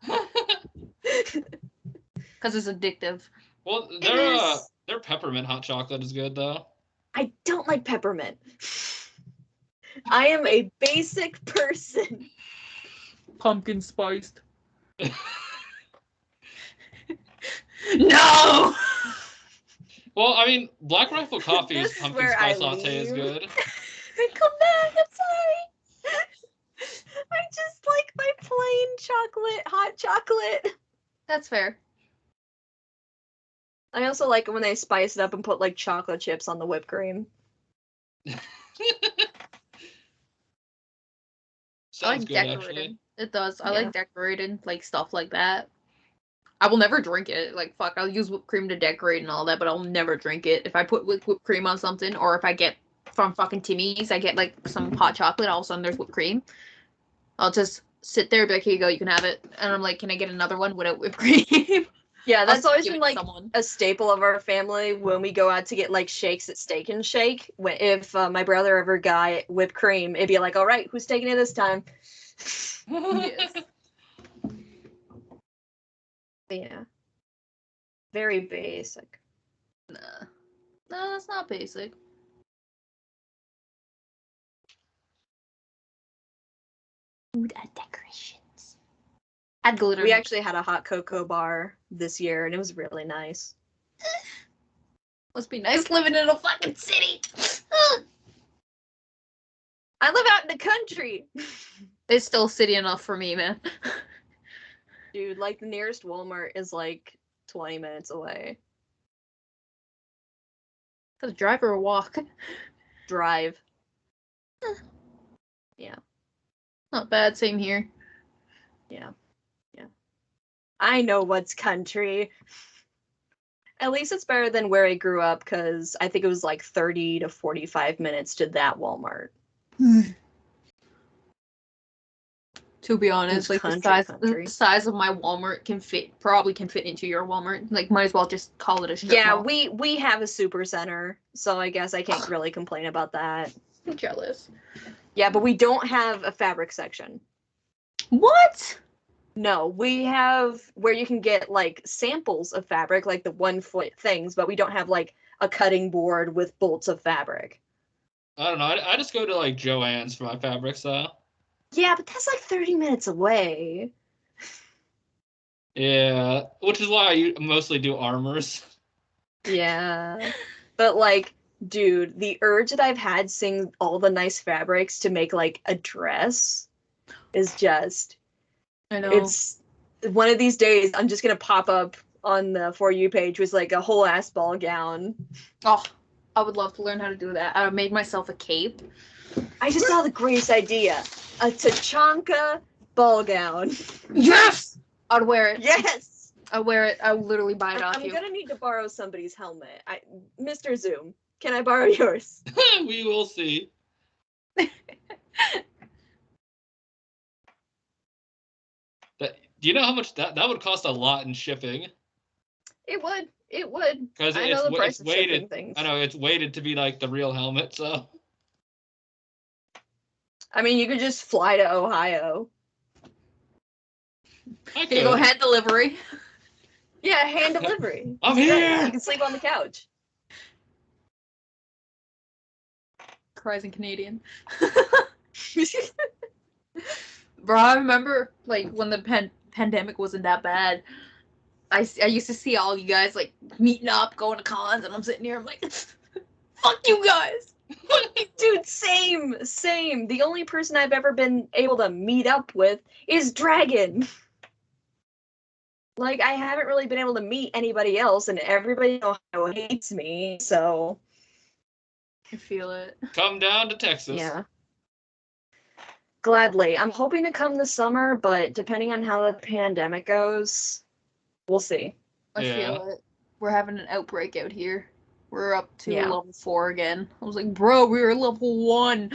B: Because it's addictive.
A: Well, Their peppermint hot chocolate is good though.
C: I don't like peppermint. I am a basic person.
B: Pumpkin spiced. No!
A: Well, I mean, Black Rifle Coffee's
C: This is
A: pumpkin
C: where
A: spice
C: I
A: latte is
C: leave.
A: good.
C: Come back, I'm sorry. I just like my plain chocolate, hot chocolate.
B: That's fair.
C: I also like it when they spice it up and put like chocolate chips on the whipped cream.
B: I
A: Sounds
B: like
A: good,
B: decorated.
A: actually.
B: It does. I
C: Yeah.
B: like decorated, like stuff like that. I will never drink it. Like, fuck, I'll use whipped cream to decorate and all that, but I'll never drink it. If I put whipped cream on something, or if I get from fucking Timmy's, I get like some hot chocolate, all of a sudden there's whipped cream. I'll just sit there and be like, here you go, you can have it. And I'm like, can I get another one without whipped cream?
C: Yeah, that's
B: I'll
C: always
B: give
C: been
B: it to
C: like
B: someone.
C: a staple of our family when we go out to get like shakes at Steak and Shake. If my brother ever got whipped cream, it'd be like, all right, who's taking it this time?
B: Yes.
C: Yeah. Very basic.
B: Nah. No, that's not basic. Food and decorations. Add glitter.
C: We actually had a hot cocoa bar this year, and it was really nice.
B: Must be nice living in a fucking city.
C: I live out in the country.
B: It's still city enough for me, man.
C: Dude, like the nearest Walmart is like 20 minutes away.
B: Does drive or walk?
C: Drive.
B: Not bad. Same here.
C: Yeah. Yeah. I know what's country. At least it's better than where I grew up, because I think it was like 30 to 45 minutes to that Walmart.
B: To be honest, like
C: Country.
B: the size of my Walmart probably can fit into your Walmart. Like, might as well just call it a strip
C: Yeah,
B: mall.
C: we have a super center, so I guess I can't really complain about that.
B: I'm jealous.
C: Yeah, but we don't have a fabric section.
B: What?
C: No, we have where you can get like samples of fabric, like the 1 foot things, but we don't have like a cutting board with bolts of fabric.
A: I don't know. I just go to like Joann's for my fabrics though.
C: Yeah, but that's like 30 minutes away.
A: Yeah, which is why I mostly do armors.
C: Yeah. But like, dude, the urge that I've had seeing all the nice fabrics to make like a dress is just,
B: I know.
C: it's one of these days I'm just gonna pop up on the For You page with like a whole ass ball gown.
B: Oh, I would love to learn how to do that. I made myself a cape.
C: I just saw the greatest idea. A Tachanka ball gown.
B: Yes! I'd wear it.
C: Yes!
B: I'd wear it. I would literally buy it off
C: I'm
B: you.
C: gonna need to borrow somebody's helmet. Mr. Zoom, can I borrow yours?
A: We will see. Do you know how much that would cost a lot in shipping?
C: It would. It would.
A: Because
C: I know the price
A: it's
C: of shipping
A: weighted.
C: things.
A: I know it's weighted to be like the real helmet, so.
C: I mean, you could just fly to Ohio.
A: I
B: Here you go,
A: could.
B: hand delivery.
C: Yeah, hand delivery.
A: I'm
C: It's great.
A: here!
C: You can sleep on the couch.
B: Cries in Canadian. Bro, I remember like when the pandemic wasn't that bad. I used to see all you guys like meeting up, going to cons, and I'm sitting here. I'm like, fuck you guys.
C: Dude, same. The only person I've ever been able to meet up with is Dragon. Like, I haven't really been able to meet anybody else, and everybody in Ohio hates me, so.
B: I feel it.
A: Come down to Texas.
C: Yeah. Gladly. I'm hoping to come this summer, but depending on how the pandemic goes, we'll see.
B: I
A: Yeah.
B: feel it. We're having an outbreak out here. We're up to
C: Yeah.
B: level 4 again. I was like, bro, we were level 1.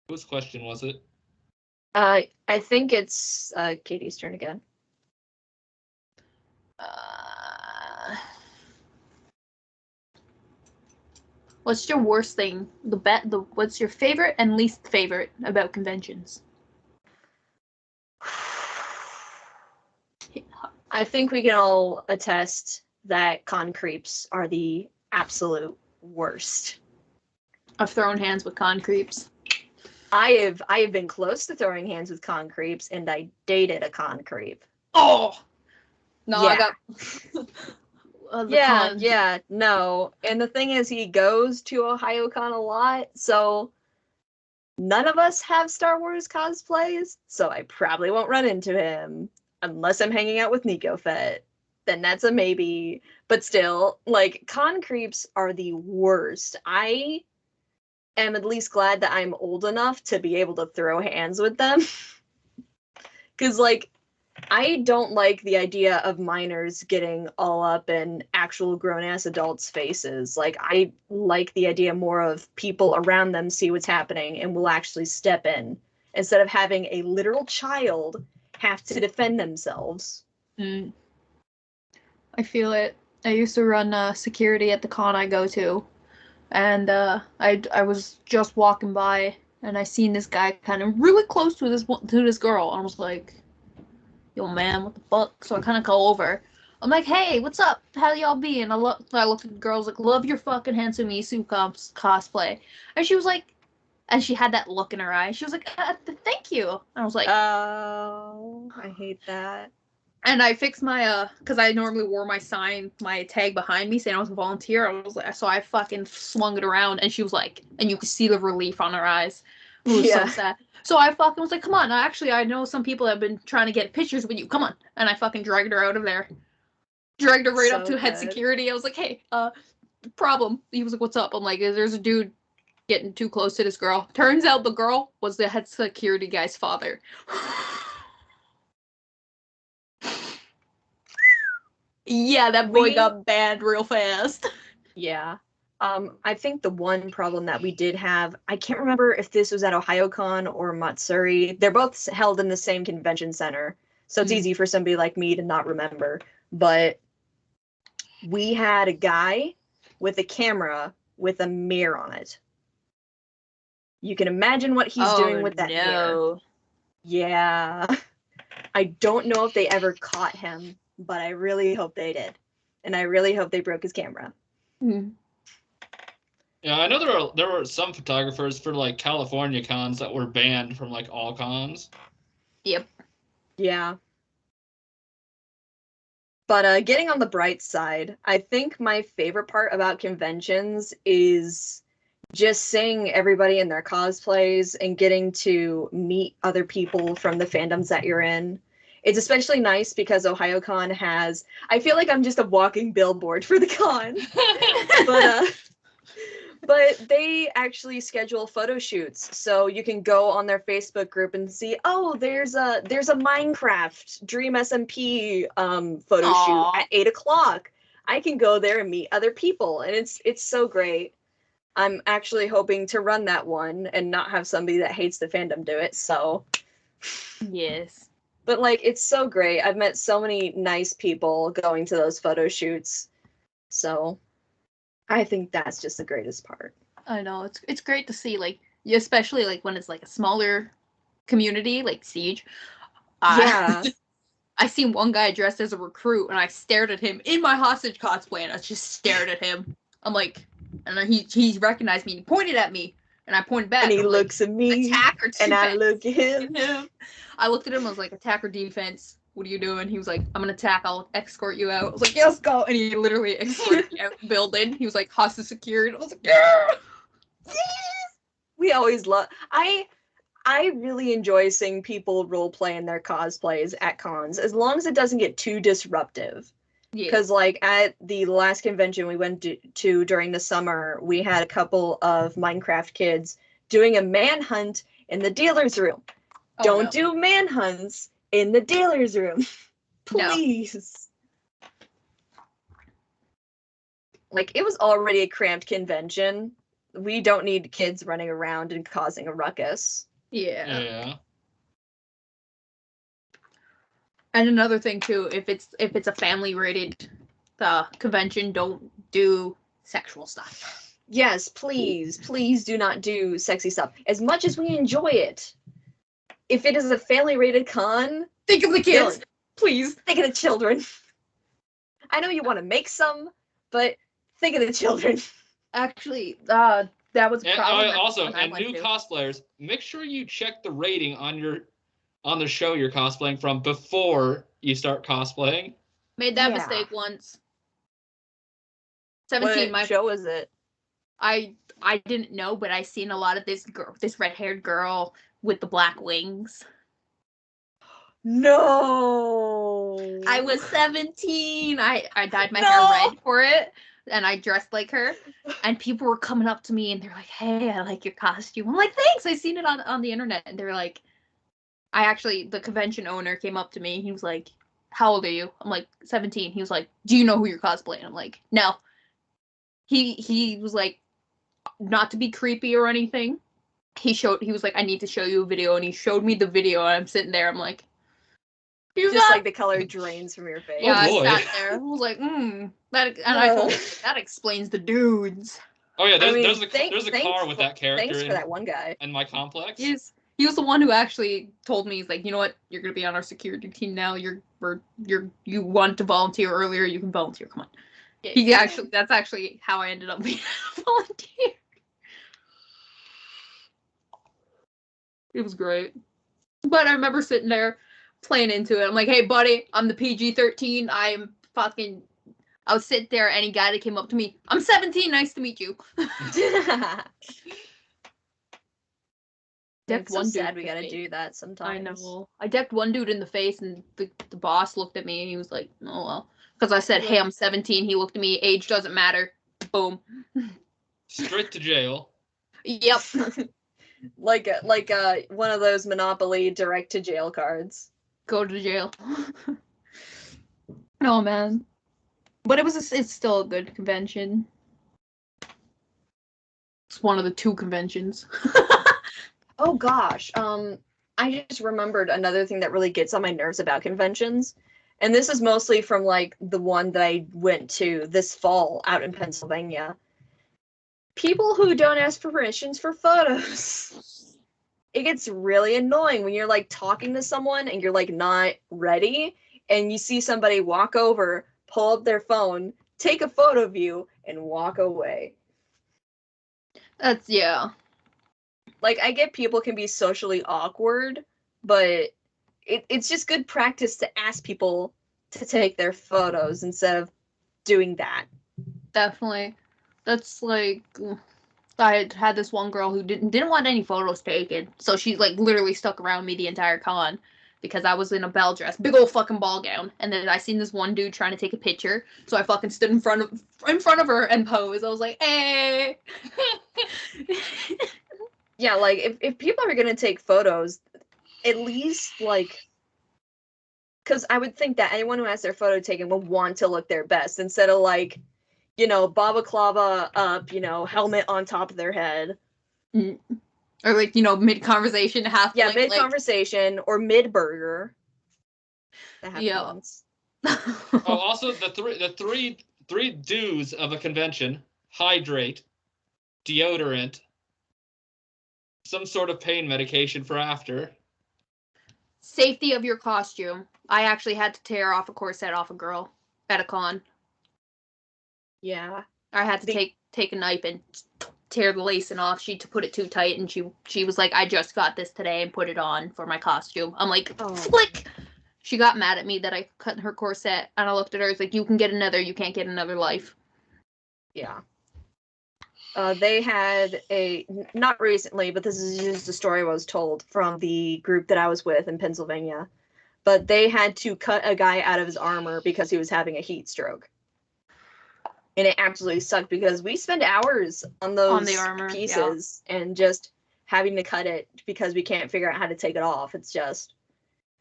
A: Whose question was it?
C: I think it's Katie's turn again.
B: What's your worst thing? What's your favorite and least favorite about conventions?
C: I think we can all attest that con creeps are the absolute worst.
B: I've thrown hands with con creeps.
C: I have been close to throwing hands with con creeps, and I dated a con creep.
B: Oh! No,
C: Yeah.
B: I got...
C: no. And the thing is, he goes to OhioCon a lot, so none of us have Star Wars cosplays, so I probably won't run into him unless I'm hanging out with Nico Fett. Then that's a maybe. But still, like, con creeps are the worst. I am at least glad that I'm old enough to be able to throw hands with them. Because, like, I don't like the idea of minors getting all up in actual grown-ass adults' faces. Like, I like the idea more of people around them see what's happening and will actually step in, instead of having a literal child have to defend themselves.
B: Mm. I feel it. I used to run security at the con I go to, and I was just walking by, and I seen this guy kind of really close to this girl, and I was like, yo, man, what the fuck? So I kind of go over. I'm like, hey, what's up? How y'all be? And I looked at the girls like, love your fucking handsome Isu cosplay. And she was like, and she had that look in her eye. She was like, thank you. And I was like,
C: oh, I hate that.
B: And I fixed my, because I normally wore my tag behind me saying I was a volunteer. I was like, so I fucking swung it around, and she was like, and you could see the relief on her eyes. It was so sad. So I fucking was like, come on. I know some people have been trying to get pictures with you. Come on. And I fucking dragged her out of there. Dragged her right up to head security. I was like, hey, problem. He was like, what's up? I'm like, there's a dude getting too close to this girl. Turns out the girl was the head security guy's father. Yeah, that boy got banned real fast.
C: Yeah. I think the one problem that we did have, I can't remember if this was at OhioCon or Matsuri. They're both held in the same convention center, so it's easy for somebody like me to not remember. But we had a guy with a camera with a mirror on it. You can imagine what he's doing with that mirror. Yeah. I don't know if they ever caught him, but I really hope they did. And I really hope they broke his camera.
B: Mm.
A: Yeah, I know there were some photographers for like California cons that were banned from like all cons.
B: Yep.
C: Yeah. But getting on the bright side, I think my favorite part about conventions is just seeing everybody in their cosplays and getting to meet other people from the fandoms that you're in. It's especially nice because OhioCon has, I feel like I'm just a walking billboard for the con. But they actually schedule photo shoots, so you can go on their Facebook group and see, oh, there's a Minecraft Dream SMP photo shoot at 8:00. I can go there and meet other people, and it's so great. I'm actually hoping to run that one and not have somebody that hates the fandom do it, so.
B: Yes.
C: But, like, it's so great. I've met so many nice people going to those photo shoots, so I think that's just the greatest part.
B: I know, it's great to see, like, especially, like, when it's, like, a smaller community, like Siege.
C: Yeah.
B: I seen one guy dressed as a recruit, and I stared at him in my hostage cosplay, and I just stared at him. I'm like, and then he recognized me, and he pointed at me, and I pointed back.
C: And he
B: I'm
C: looks
B: like,
C: at me,
B: attack or defense?
C: And I look at him.
B: I looked at him, I was like, attack or defense? What are you doing? He was like, I'm gonna attack, I'll escort you out. I was like, yes, go! And he literally escorted me out the building. He was like, hostage secured. I was like, yeah!
C: Yes! We always love, I really enjoy seeing people roleplay in their cosplays at cons, as long as it doesn't get too disruptive. Because, like, at the last convention we went to during the summer, we had a couple of Minecraft kids doing a manhunt in the dealer's room. Don't do manhunts in the dealer's room. Please. No. Like, it was already a cramped convention. We don't need kids running around and causing a ruckus.
B: Yeah. And another thing too, if it's a family rated convention, don't do sexual stuff.
C: Yes, please do not do sexy stuff. As much as we enjoy it, if it is a family rated con,
B: think of the kids.
C: Please, think of the children. I know you want to make some, but think of the children.
B: Actually, that was
A: And,
B: probably
A: also,
B: one I
A: and
B: went
A: new
B: to.
A: cosplayers, make sure you check the rating on the show you're cosplaying from before you start cosplaying.
B: Made that
C: Yeah.
B: mistake once. 17.
C: What show is it?
B: I didn't know, but I seen a lot of this red-haired girl with the black wings.
C: No.
B: I was 17. I dyed my hair red for it, and I dressed like her. And people were coming up to me, and they're like, "Hey, I like your costume." I'm like, "Thanks." I seen it on the internet, and they're like, the convention owner came up to me. He was like, "How old are you?" I'm like, 17. He was like, "Do you know who you're cosplaying?" I'm like, "No." He was like, not to be creepy or anything. He was like, "I need to show you a video," and he showed me the video, and I'm sitting there, I'm like,
C: just like the color drains from your face.
B: Yeah,
A: Oh, boy.
B: I sat there. I was like, that, and I told him, that explains the dudes.
A: Oh yeah, there's
C: thanks
A: a car with that character.
C: Thanks for that one guy.
A: In my complex.
B: He was the one who actually told me, he's like, "You know what? You're gonna be on our security team now. You want to volunteer earlier. You can volunteer. Come on." That's actually how I ended up being a volunteer. It was great. But I remember sitting there playing into it. I'm like, "Hey, buddy, I'm the PG-13. I would sit there, any guy that came up to me, I'm 17, nice to meet you."
C: It's so sad we gotta do that sometimes.
B: I know. I decked one dude in the face, and the boss looked at me, and he was like, "Oh, well." Because I said, "Hey, I'm 17. He looked at me, age doesn't matter." Boom.
A: Straight to jail.
B: Yep.
C: like one of those Monopoly direct to jail cards.
B: Go to jail. Oh, man. But it's still a good convention. It's one of the 2 conventions.
C: Oh gosh, I just remembered another thing that really gets on my nerves about conventions, and this is mostly from like the one that I went to this fall out in Pennsylvania. People who don't ask for permissions for photos. It gets really annoying when you're like talking to someone and you're like not ready, and you see somebody walk over, pull up their phone, take a photo of you, and walk away.
B: Yeah.
C: Like, I get people can be socially awkward, but it's just good practice to ask people to take their photos instead of doing that.
B: Definitely. That's like, I had this one girl who didn't want any photos taken, so she like literally stuck around me the entire con because I was in a bell dress, big old fucking ball gown, and then I seen this one dude trying to take a picture, so I fucking stood in front of her and posed. I was like, "Hey."
C: Yeah, like if people are gonna take photos, at least like, because I would think that anyone who has their photo taken would want to look their best instead of like, balaclava up, helmet on top of their head.
B: Or like, mid-conversation, half.
C: Yeah, mid-conversation or mid-burger. That happened
B: Yeah.
C: once.
A: Oh, also the three do's of a convention: hydrate, deodorant, some sort of pain medication for after.
B: Safety of your costume. I actually had to tear off a corset off a girl at a con.
C: Yeah.
B: I had to take a knife and tear the lacing off. She put it too tight, and she was like, "I just got this today and put it on for my costume." I'm like, "Flick!" She got mad at me that I cut her corset, and I looked at her. It's like, "You can get another. You can't get another life."
C: Yeah. They had not recently, but this is just a story I was told from the group that I was with in Pennsylvania. But they had to cut a guy out of his armor because he was having a heat stroke. And it absolutely sucked because we spend hours on the armor, pieces and just having to cut it because we can't figure out how to take it off. It's just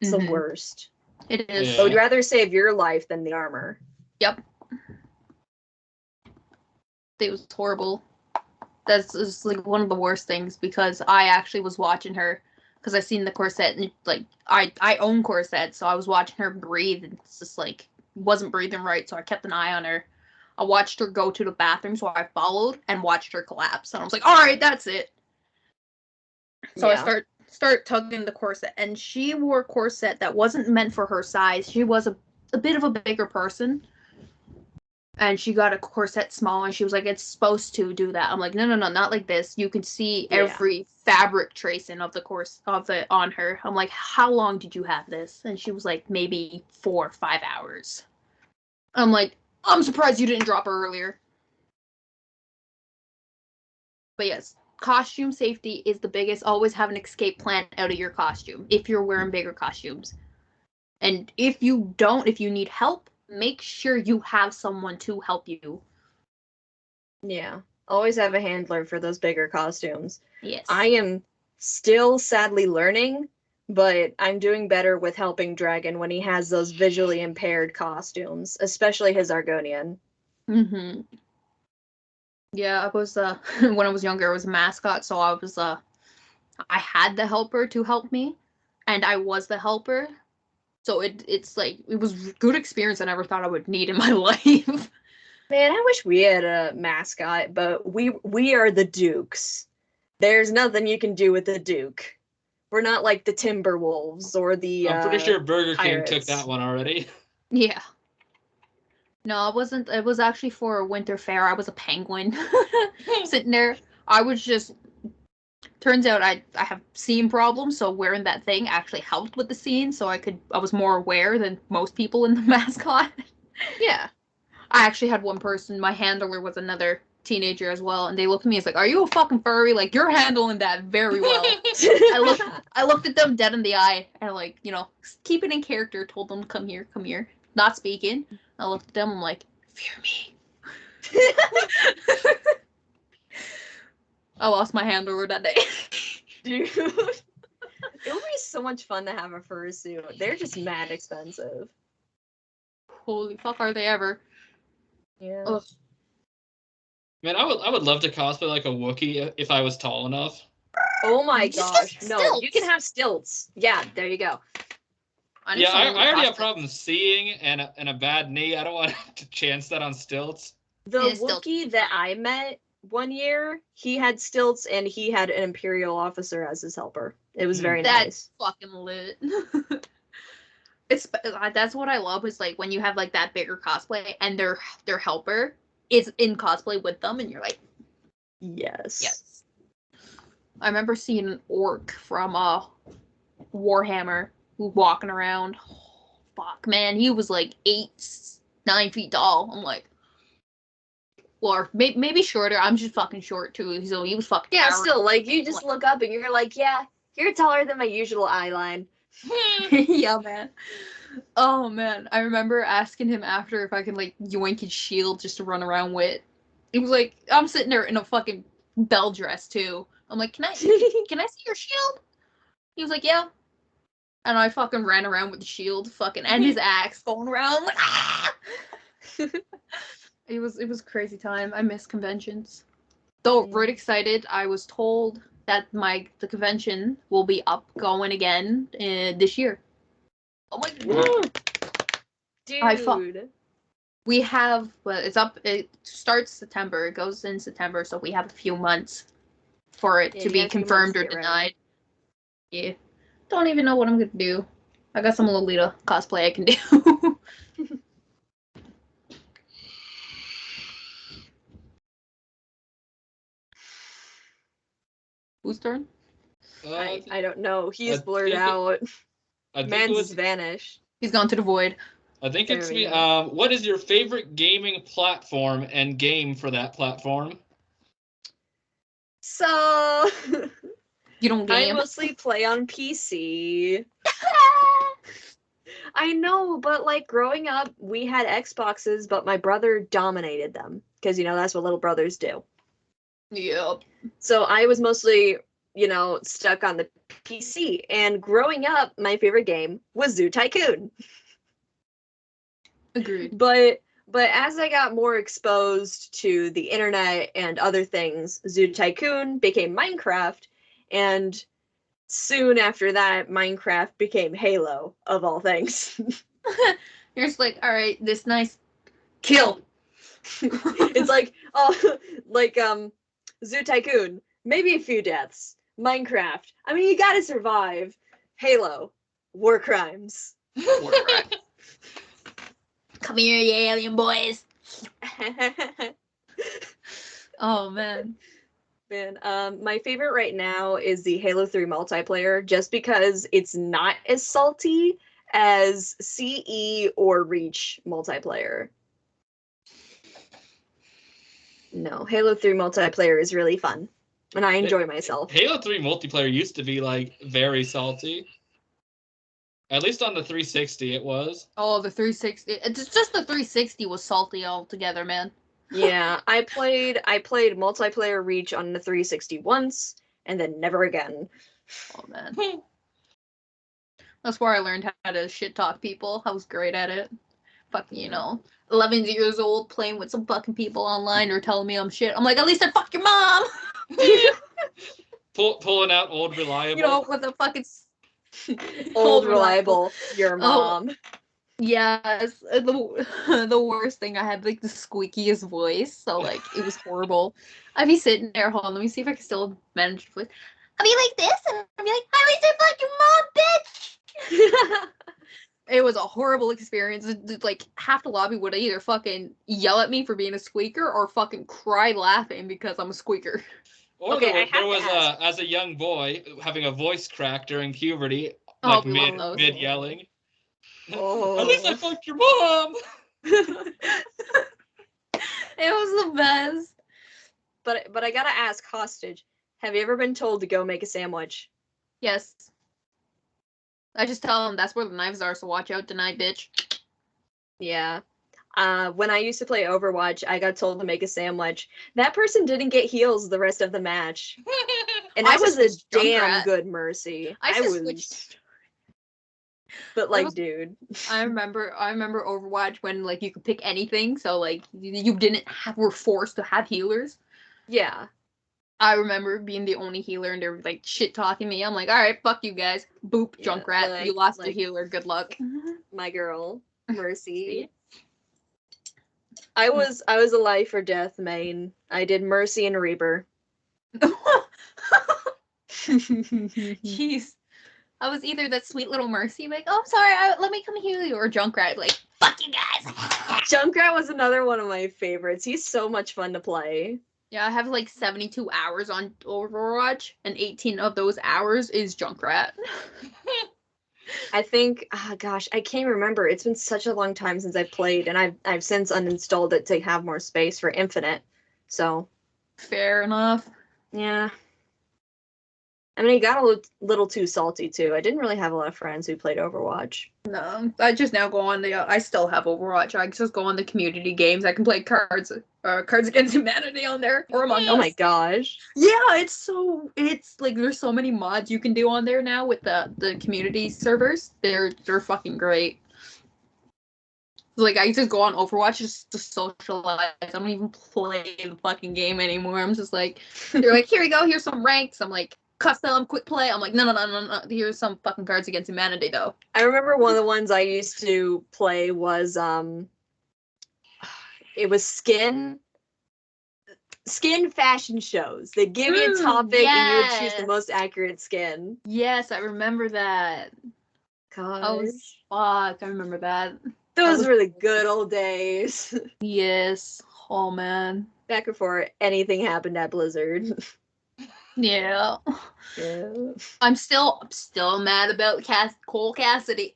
C: the worst.
B: It is.
C: I would rather save your life than the armor.
B: Yep. It was horrible. That's just like one of the worst things because I actually was watching her because I seen the corset and like I own corsets, so I was watching her breathe and it's just like wasn't breathing right, so I kept an eye on her. I watched her go to the bathroom, so I followed and watched her collapse. And I was like, "All right, that's it." So I start tugging the corset, and she wore a corset that wasn't meant for her size. She was a bit of a bigger person. And she got a corset small, and she was like, it's supposed to do that. I'm like, no, not like this. You can see every fabric tracing of the on her. I'm like, how long did you have this? And she was like, maybe 4 or 5 hours. I'm like, I'm surprised you didn't drop her earlier. But yes, costume safety is the biggest. Always have an escape plan out of your costume if you're wearing bigger costumes. And if you need help, make sure you have someone to help you.
C: Yeah. Always have a handler for those bigger costumes.
B: Yes.
C: I am still sadly learning, but I'm doing better with helping Dragon when he has those visually impaired costumes, especially his Argonian.
B: Mm-hmm. Yeah, I was when I was younger, I was a mascot, so I was I had the helper to help me, and I was the helper. So it's like, it was a good experience I never thought I would need in my life.
C: Man, I wish we had a mascot, but we are the Dukes. There's nothing you can do with the Duke. We're not like the Timberwolves or the
A: I'm pretty sure Burger King
C: Pirates.
A: took that one already.
B: Yeah. No, it wasn't. It was actually for a winter fair. I was a penguin sitting there. I was just. Turns out I have scene problems, so wearing that thing actually helped with the scene, so I was more aware than most people in the mascot.
C: Yeah.
B: I actually had one person, my handler was another teenager as well, and they looked at me as like, are you a fucking furry? Like, you're handling that very well. I looked at them dead in the eye, and like, keep it in character, told them, come here, not speaking. I looked at them, I'm like, fear me. I lost my handler that day.
C: Dude. It would be so much fun to have a fursuit. They're just mad expensive.
B: Holy fuck, are they ever?
C: Yeah.
B: Ugh.
A: Man, I would love to cosplay like a Wookiee if I was tall enough.
C: Oh my
B: Just
C: gosh.
B: get
C: No,
B: stilts.
C: you can have stilts. Yeah, there you go.
A: I already have problems seeing and a bad knee. I don't want to chance that on stilts.
C: The
B: Yeah, stilts.
C: Wookiee that I met one year, he had stilts and he had an Imperial officer as his helper. It was very
B: That's
C: nice.
B: fucking lit. That's what I love, is like when you have like that bigger cosplay and their helper is in cosplay with them, and you're like,
C: Yes.
B: I remember seeing an orc from Warhammer walking around. Oh, fuck, man, he was like 9 feet tall. I'm like, or maybe shorter. I'm just fucking short too, so he was fucking.
C: Yeah, still, like, you just look up and you're like, yeah, you're taller than my usual eye line.
B: Yeah, man. Oh man, I remember asking him after if I could like yoink his shield just to run around with. He was like, I'm sitting there in a fucking bell dress too. I'm like, can I see your shield? He was like, yeah. And I fucking ran around with the shield, fucking, and his axe going around. Like, ah! It was a crazy time. I miss conventions. Though right excited, I was told that the convention will be going again this year. Oh my god.
C: Dude.
B: We have, it starts September, it goes in September, so we have a few months for it to be confirmed or denied. Yeah. Don't even know what I'm gonna do. I got some Lolita cosplay I can do. Whose turn?
C: I don't know. He's blurred out. Man's vanished.
B: He's gone to the void.
A: I think it's me. What is your favorite gaming platform and game for that platform?
C: So
B: you don't game.
C: I mostly play on PC. I know, but like growing up, we had Xboxes, but my brother dominated them because that's what little brothers do.
B: Yep.
C: So I was mostly, stuck on the PC. And growing up, my favorite game was Zoo Tycoon.
B: Agreed.
C: But as I got more exposed to the internet and other things, Zoo Tycoon became Minecraft, and soon after that, Minecraft became Halo, of all things.
B: You're just like, all right, this nice kill.
C: It's like, Zoo Tycoon, maybe a few deaths. Minecraft. I mean, you gotta survive. Halo. War crimes.
B: Come here, you alien boys. Oh, man.
C: Man, my favorite right now is the Halo 3 multiplayer, just because it's not as salty as CE or Reach multiplayer. No, Halo 3 multiplayer is really fun, and I enjoy myself.
A: Halo 3 multiplayer used to be, like, very salty. At least on the 360 it was.
B: Oh, the 360. It's just the 360 was salty altogether, man.
C: Yeah, I played multiplayer Reach on the 360 once, and then never again.
B: Oh, man. That's where I learned how to shit talk people. I was great at it. Fucking, 11 years old playing with some fucking people online or telling me I'm shit. I'm like, at least I fuck your mom!
A: Pulling out old reliable.
B: With the fucking...
C: Old reliable, your mom.
B: Yes, the worst thing, I had, like, the squeakiest voice, so, like, it was horrible. I'd be sitting there, hold on, let me see if I can still manage it. I'd be like this, and I'd be like, at least I fuck your mom, bitch! It was a horrible experience. Like, half the lobby would either fucking yell at me for being a squeaker or fucking cry laughing because I'm a squeaker.
A: Or there was as a young boy having a voice crack during puberty, like mid yelling.
C: Oh.
A: At least I fucked your mom.
B: It was the best.
C: But I gotta ask, Hostage, have you ever been told to go make a sandwich?
B: Yes. I just tell them that's where the knives are, so watch out tonight, bitch.
C: Yeah. When I used to play Overwatch, I got told to make a sandwich. That person didn't get heals the rest of the match. And I was a damn good Mercy. I was. But like, dude.
B: I remember Overwatch when, like, you could pick anything, so, like, you were forced to have healers.
C: Yeah.
B: I remember being the only healer, and they were, like, shit-talking me. I'm like, alright, fuck you guys. Boop, yeah, Junkrat, you lost a healer, good luck.
C: My girl, Mercy. I was a life or death main. I did Mercy and Reaper.
B: Jeez. I was either that sweet little Mercy, like, oh, I'm sorry, let me come heal you, or Junkrat, like, fuck you guys.
C: Junkrat was another one of my favorites. He's so much fun to play.
B: Yeah, I have like 72 hours on Overwatch, and 18 of those hours is Junkrat.
C: I think, gosh, I can't remember. It's been such a long time since I've played, and I've since uninstalled it to have more space for Infinite. So,
B: fair enough.
C: Yeah. I mean, it got a little too salty too. I didn't really have a lot of friends who played Overwatch.
B: No, I just now go on I still have Overwatch. I just go on the community games. I can play Cards Against Humanity on there, or Among Us.
C: Oh my gosh.
B: Yeah, it's like there's so many mods you can do on there now with the community servers. They're fucking great. Like, I just go on Overwatch just to socialize. I don't even play the fucking game anymore. I'm just like, they're like, here we go, here's some ranks. I'm like, custom, quick play. I'm like, no. Here's some fucking Cards Against Humanity, though.
C: I remember one of the ones I used to play was, it was skin fashion shows. They give you a topic and you would choose the most accurate skin.
B: Yes, I remember that.
C: Gosh.
B: Oh, fuck, I remember that.
C: Those were the good old days.
B: Yes. Oh, man.
C: Back before anything happened at Blizzard.
B: Yeah. I'm still mad about Cole Cassidy.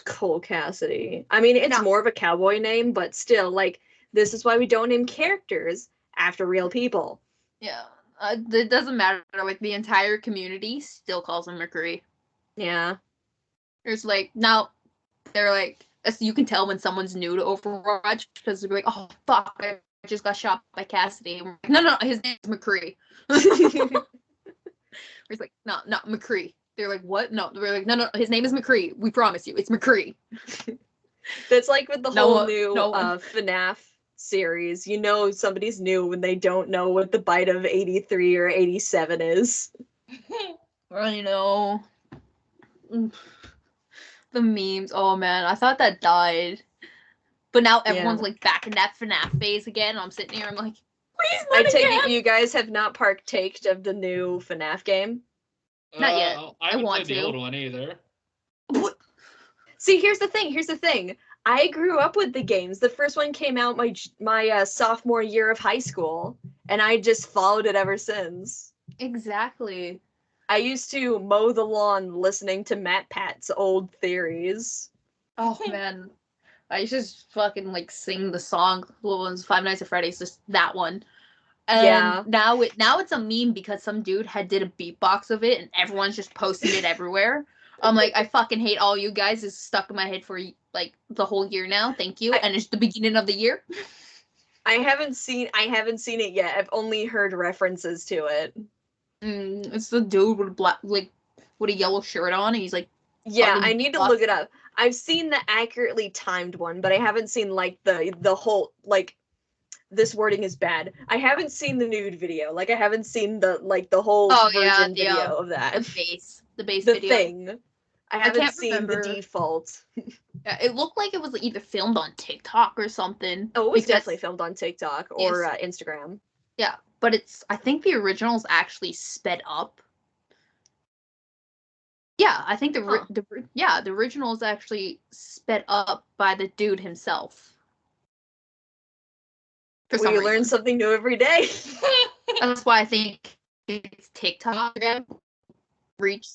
C: Cole Cassidy. I mean, it's more of a cowboy name, but still, like, this is why we don't name characters after real people.
B: Yeah. It doesn't matter. Like, the entire community still calls him McCree.
C: Yeah.
B: There's like, now, they're like, you can tell when someone's new to Overwatch because they're like, oh, fuck, I just got shot by Cassidy. And we're like, no, his name's McCree. He's like, no, not McCree. They're like, what? No, they're like, no, his name is McCree. We promise you, it's McCree.
C: That's like with the whole new FNAF series. You know somebody's new when they don't know what the byte of 83 or 87 is.
B: Well, you know. The memes. Oh, man. I thought that died. But now everyone's, like, back in that FNAF phase again. I'm sitting here, I'm like,
C: I take it you guys have not partaked of the new FNAF game?
B: Not yet.
A: I haven't
B: want
A: played the
B: to.
A: old one either.
C: See, here's the thing. I grew up with the games. The first one came out my sophomore year of high school, and I just followed it ever since.
B: Exactly.
C: I used to mow the lawn listening to Matt Pat's old theories.
B: Oh man, I used to just fucking like sing the song. What was Five Nights at Freddy's? Just that one. And
C: Yeah.
B: now it's a meme because some dude did a beatbox of it, and everyone's just posting it everywhere. I'm like, I fucking hate all you guys. It's stuck in my head for like the whole year now. Thank you. And it's the beginning of the year.
C: I haven't seen it yet. I've only heard references to it.
B: It's the dude with with a yellow shirt on, and he's like,
C: yeah, I need to look it up. I've seen the accurately timed one, but I haven't seen like the whole like this wording is bad. I haven't seen the nude video. Like I haven't seen the whole version video of that.
B: The base
C: the
B: video.
C: Thing. I haven't seen
B: remember.
C: The default.
B: Yeah, it looked like it was either filmed on TikTok or something.
C: Oh, it was definitely filmed on TikTok or Instagram.
B: Yeah, but I think the original's actually sped up. Yeah, I think the original is actually sped up by the dude himself.
C: We learn something new every day.
B: That's why I think it's TikTok reach.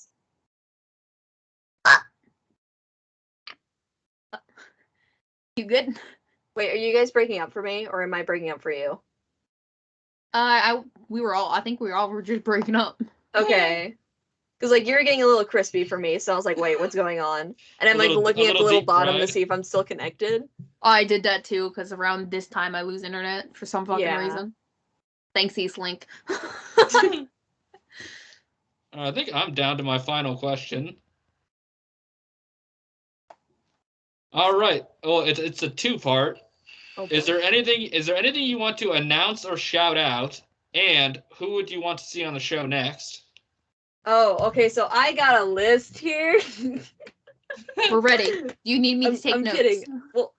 B: You good?
C: Wait, are you guys breaking up for me, or am I breaking up for you?
B: I think we all were just breaking up.
C: Okay. Because, like, you were getting a little crispy for me, so I was like, wait, what's going on? And I'm, like, looking at the little bottom to see if I'm still connected.
B: Oh, I did that, too, because around this time I lose internet for some fucking reason. Thanks, Eastlink.
A: I think I'm down to my final question. All right. Well, it's a two-part. Okay. Is there anything you want to announce or shout out? And who would you want to see on the show next?
C: Oh, okay. So I got a list here.
B: We're ready. You need me to take notes. I'm kidding.
C: Well,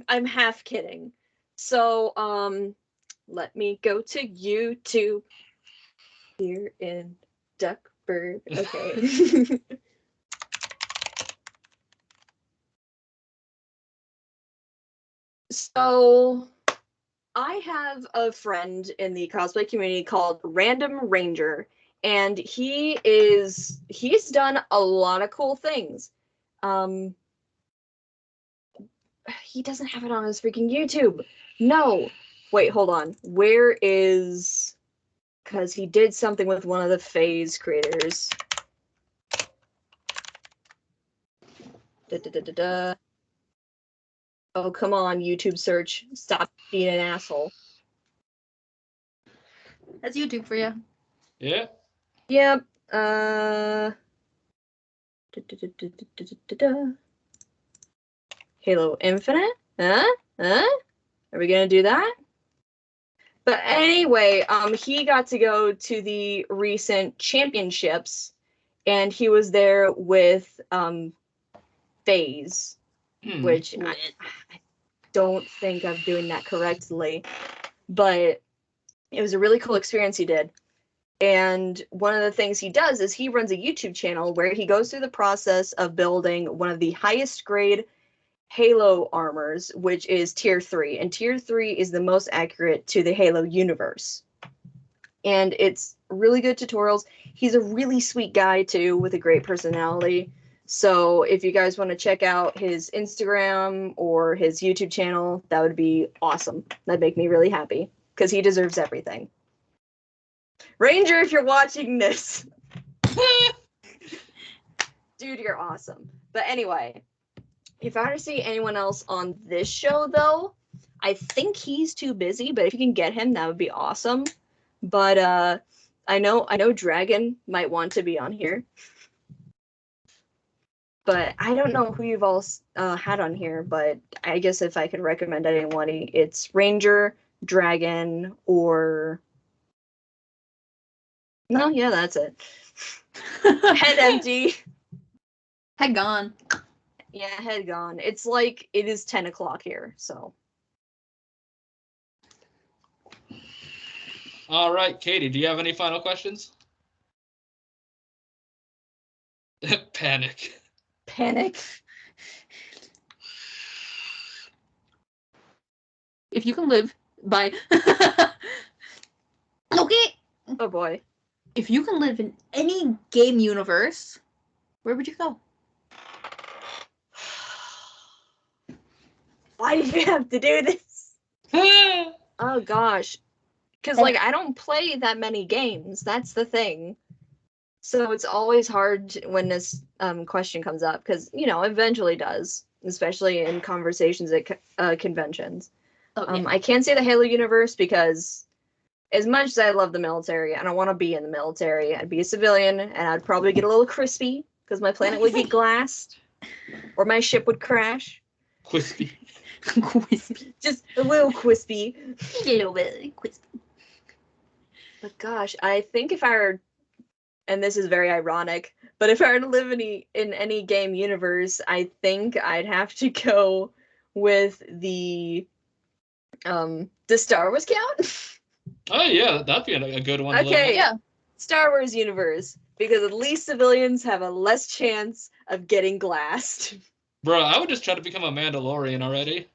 C: I'm half kidding. So let me go to YouTube here in Duckburg. Okay. So I have a friend in the cosplay community called Random Ranger, and he's done a lot of cool things. He doesn't have it on his freaking YouTube. No. Wait, hold on. Where is... Because he did something with one of the FaZe creators. Oh, come on, YouTube search. Stop being an asshole.
B: That's YouTube for you.
A: Yeah.
C: Yep. Halo Infinite? Huh? Are we gonna do that? But anyway, he got to go to the recent championships, and he was there with FaZe, which I don't think I'm doing that correctly, but it was a really cool experience he did. And one of the things he does is he runs a YouTube channel where he goes through the process of building one of the highest grade Halo armors, which is tier 3, and tier 3 is the most accurate to the Halo universe. And it's really good tutorials. He's a really sweet guy too, with a great personality. So if you guys want to check out his Instagram or his YouTube channel, that would be awesome. That'd make me really happy, because he deserves everything. Ranger, if you're watching this, dude, you're awesome. But anyway, if I were to see anyone else on this show, though, I think he's too busy, but if you can get him, that would be awesome. But I know Dragon might want to be on here. But I don't know who you've all had on here, but I guess if I could recommend anyone, it's Ranger, Dragon, or... No, yeah, that's it. Head empty.
B: Head gone.
C: Yeah, head gone. It's like, it is 10 o'clock here, so.
A: All right, Caity, do you have any final questions? Panic.
C: Panic.
B: If you can live by okay.
C: Oh boy.
B: If you can live in any game universe, where would you go?
C: Why did you have to do this? Oh gosh. Because, like, I don't play that many games. That's the thing. So it's always hard when this question comes up, because, you know, eventually does, especially in conversations at conventions.
B: Oh, yeah.
C: I can't say the Halo universe because, as much as I love the military, I don't want to be in the military. I'd be a civilian, and I'd probably get a little crispy, because my planet would be glassed, or my ship would crash.
A: Quispy.
B: Crispy.
C: Just a little crispy.
B: A little bit crispy.
C: But gosh, I think if I were, and this is very ironic, but if I were to live in any game universe, I think I'd have to go with the Star Wars count?
A: Oh yeah, that'd be a good one. To live
C: Okay,
A: with.
B: Yeah.
C: Star Wars universe, because at least civilians have a less chance of getting glassed.
A: Bro, I would just try to become a Mandalorian already.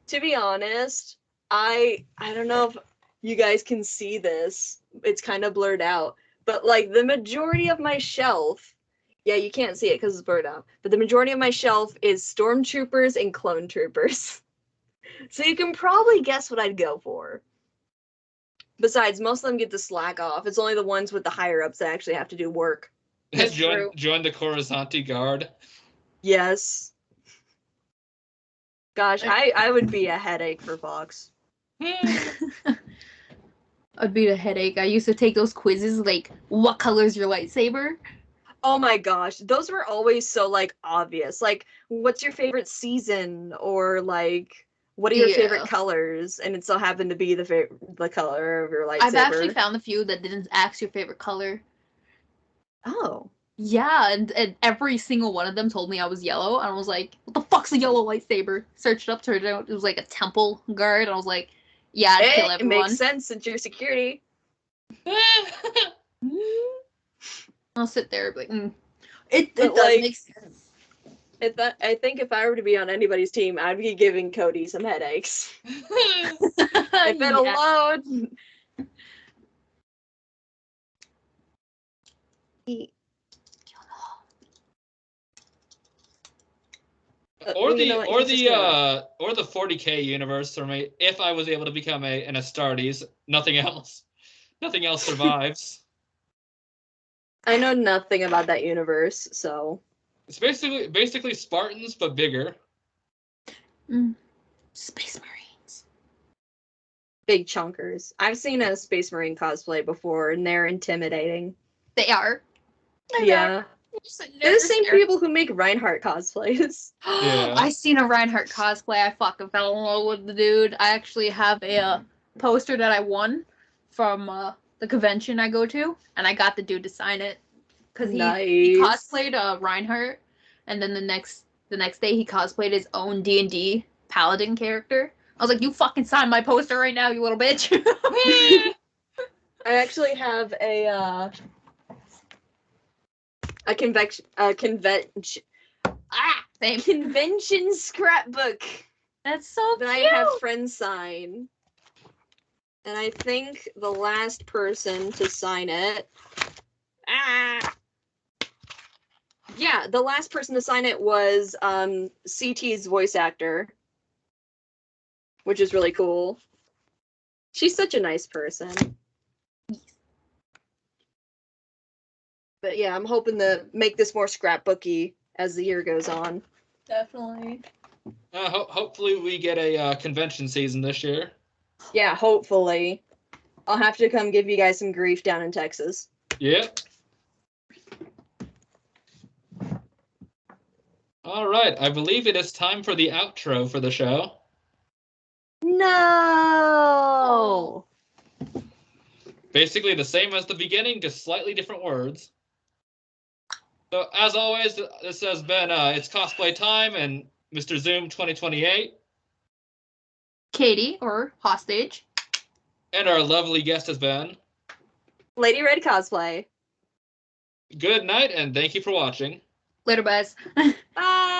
C: To be honest, I don't know if you guys can see this. It's kind of blurred out. But, like, the majority of my shelf, yeah, you can't see it because it's blurred out, but the majority of my shelf is stormtroopers and clone troopers. So you can probably guess what I'd go for. Besides, most of them get to slack off. It's only the ones with the higher-ups that actually have to do work.
B: That's true.
A: Join the Coruscanti Guard.
C: Yes. Gosh, I would be a headache for Fox.
B: I'd be a headache. I used to take those quizzes like, what color is your lightsaber?
C: Oh my gosh, those were always so, like, obvious. Like, what's your favorite season? Or, like, what are your favorite colors? And it so happened to be the color of your lightsaber.
B: I've actually found a few that didn't ask your favorite color.
C: Oh.
B: Yeah, and every single one of them told me I was yellow, and I was like, what the fuck's a yellow lightsaber? Searched it up, turned out it was like a temple guard, and I was like, yeah, I'd kill
C: It
B: everyone.
C: makes sense since you're security.
B: I'll sit there like, it
C: But,
B: does
C: like,
B: make sense.
C: I think if I were to be on anybody's team, I'd be giving Cody some headaches. I've been alone.
A: Or the 40K universe for me, if I was able to become an Astartes, nothing else survives.
C: I know nothing about that universe, so
A: It's basically Spartans but bigger.
B: Space Marines.
C: big chunkers. I've seen a Space Marine cosplay before, and they're intimidating.
B: They are.
C: Yeah. They're the same people who make Reinhardt cosplays.
A: Yeah.
B: I seen a Reinhardt cosplay. I fucking fell in love with the dude. I actually have a poster that I won from the convention I go to, and I got the dude to sign it because he cosplayed Reinhardt, and then the next day he cosplayed his own D&D paladin character. I was like, "You fucking sign my poster right now, you little bitch!"
C: I actually have a convention scrapbook
B: That's so
C: that
B: cute.
C: I have friends sign. And I think the last person to sign it. Yeah, the last person to sign it was CT's voice actor, which is really cool. She's such a nice person. But yeah, I'm hoping to make this more scrapbooky as the year goes on.
B: Definitely.
A: Hopefully we get a convention season this year.
C: Yeah, hopefully. I'll have to come give you guys some grief down in Texas.
A: Yep. All right, I believe it is time for the outro for the show.
C: No!
A: Basically the same as the beginning, just slightly different words. So, as always, this has been it's Cosplay Time and Mr. Zoom 2028.
B: Caity, or Hostage.
A: And our lovely guest has been
C: Lady Red Cosplay.
A: Good night, and thank you for watching.
B: Later, guys.
C: Bye.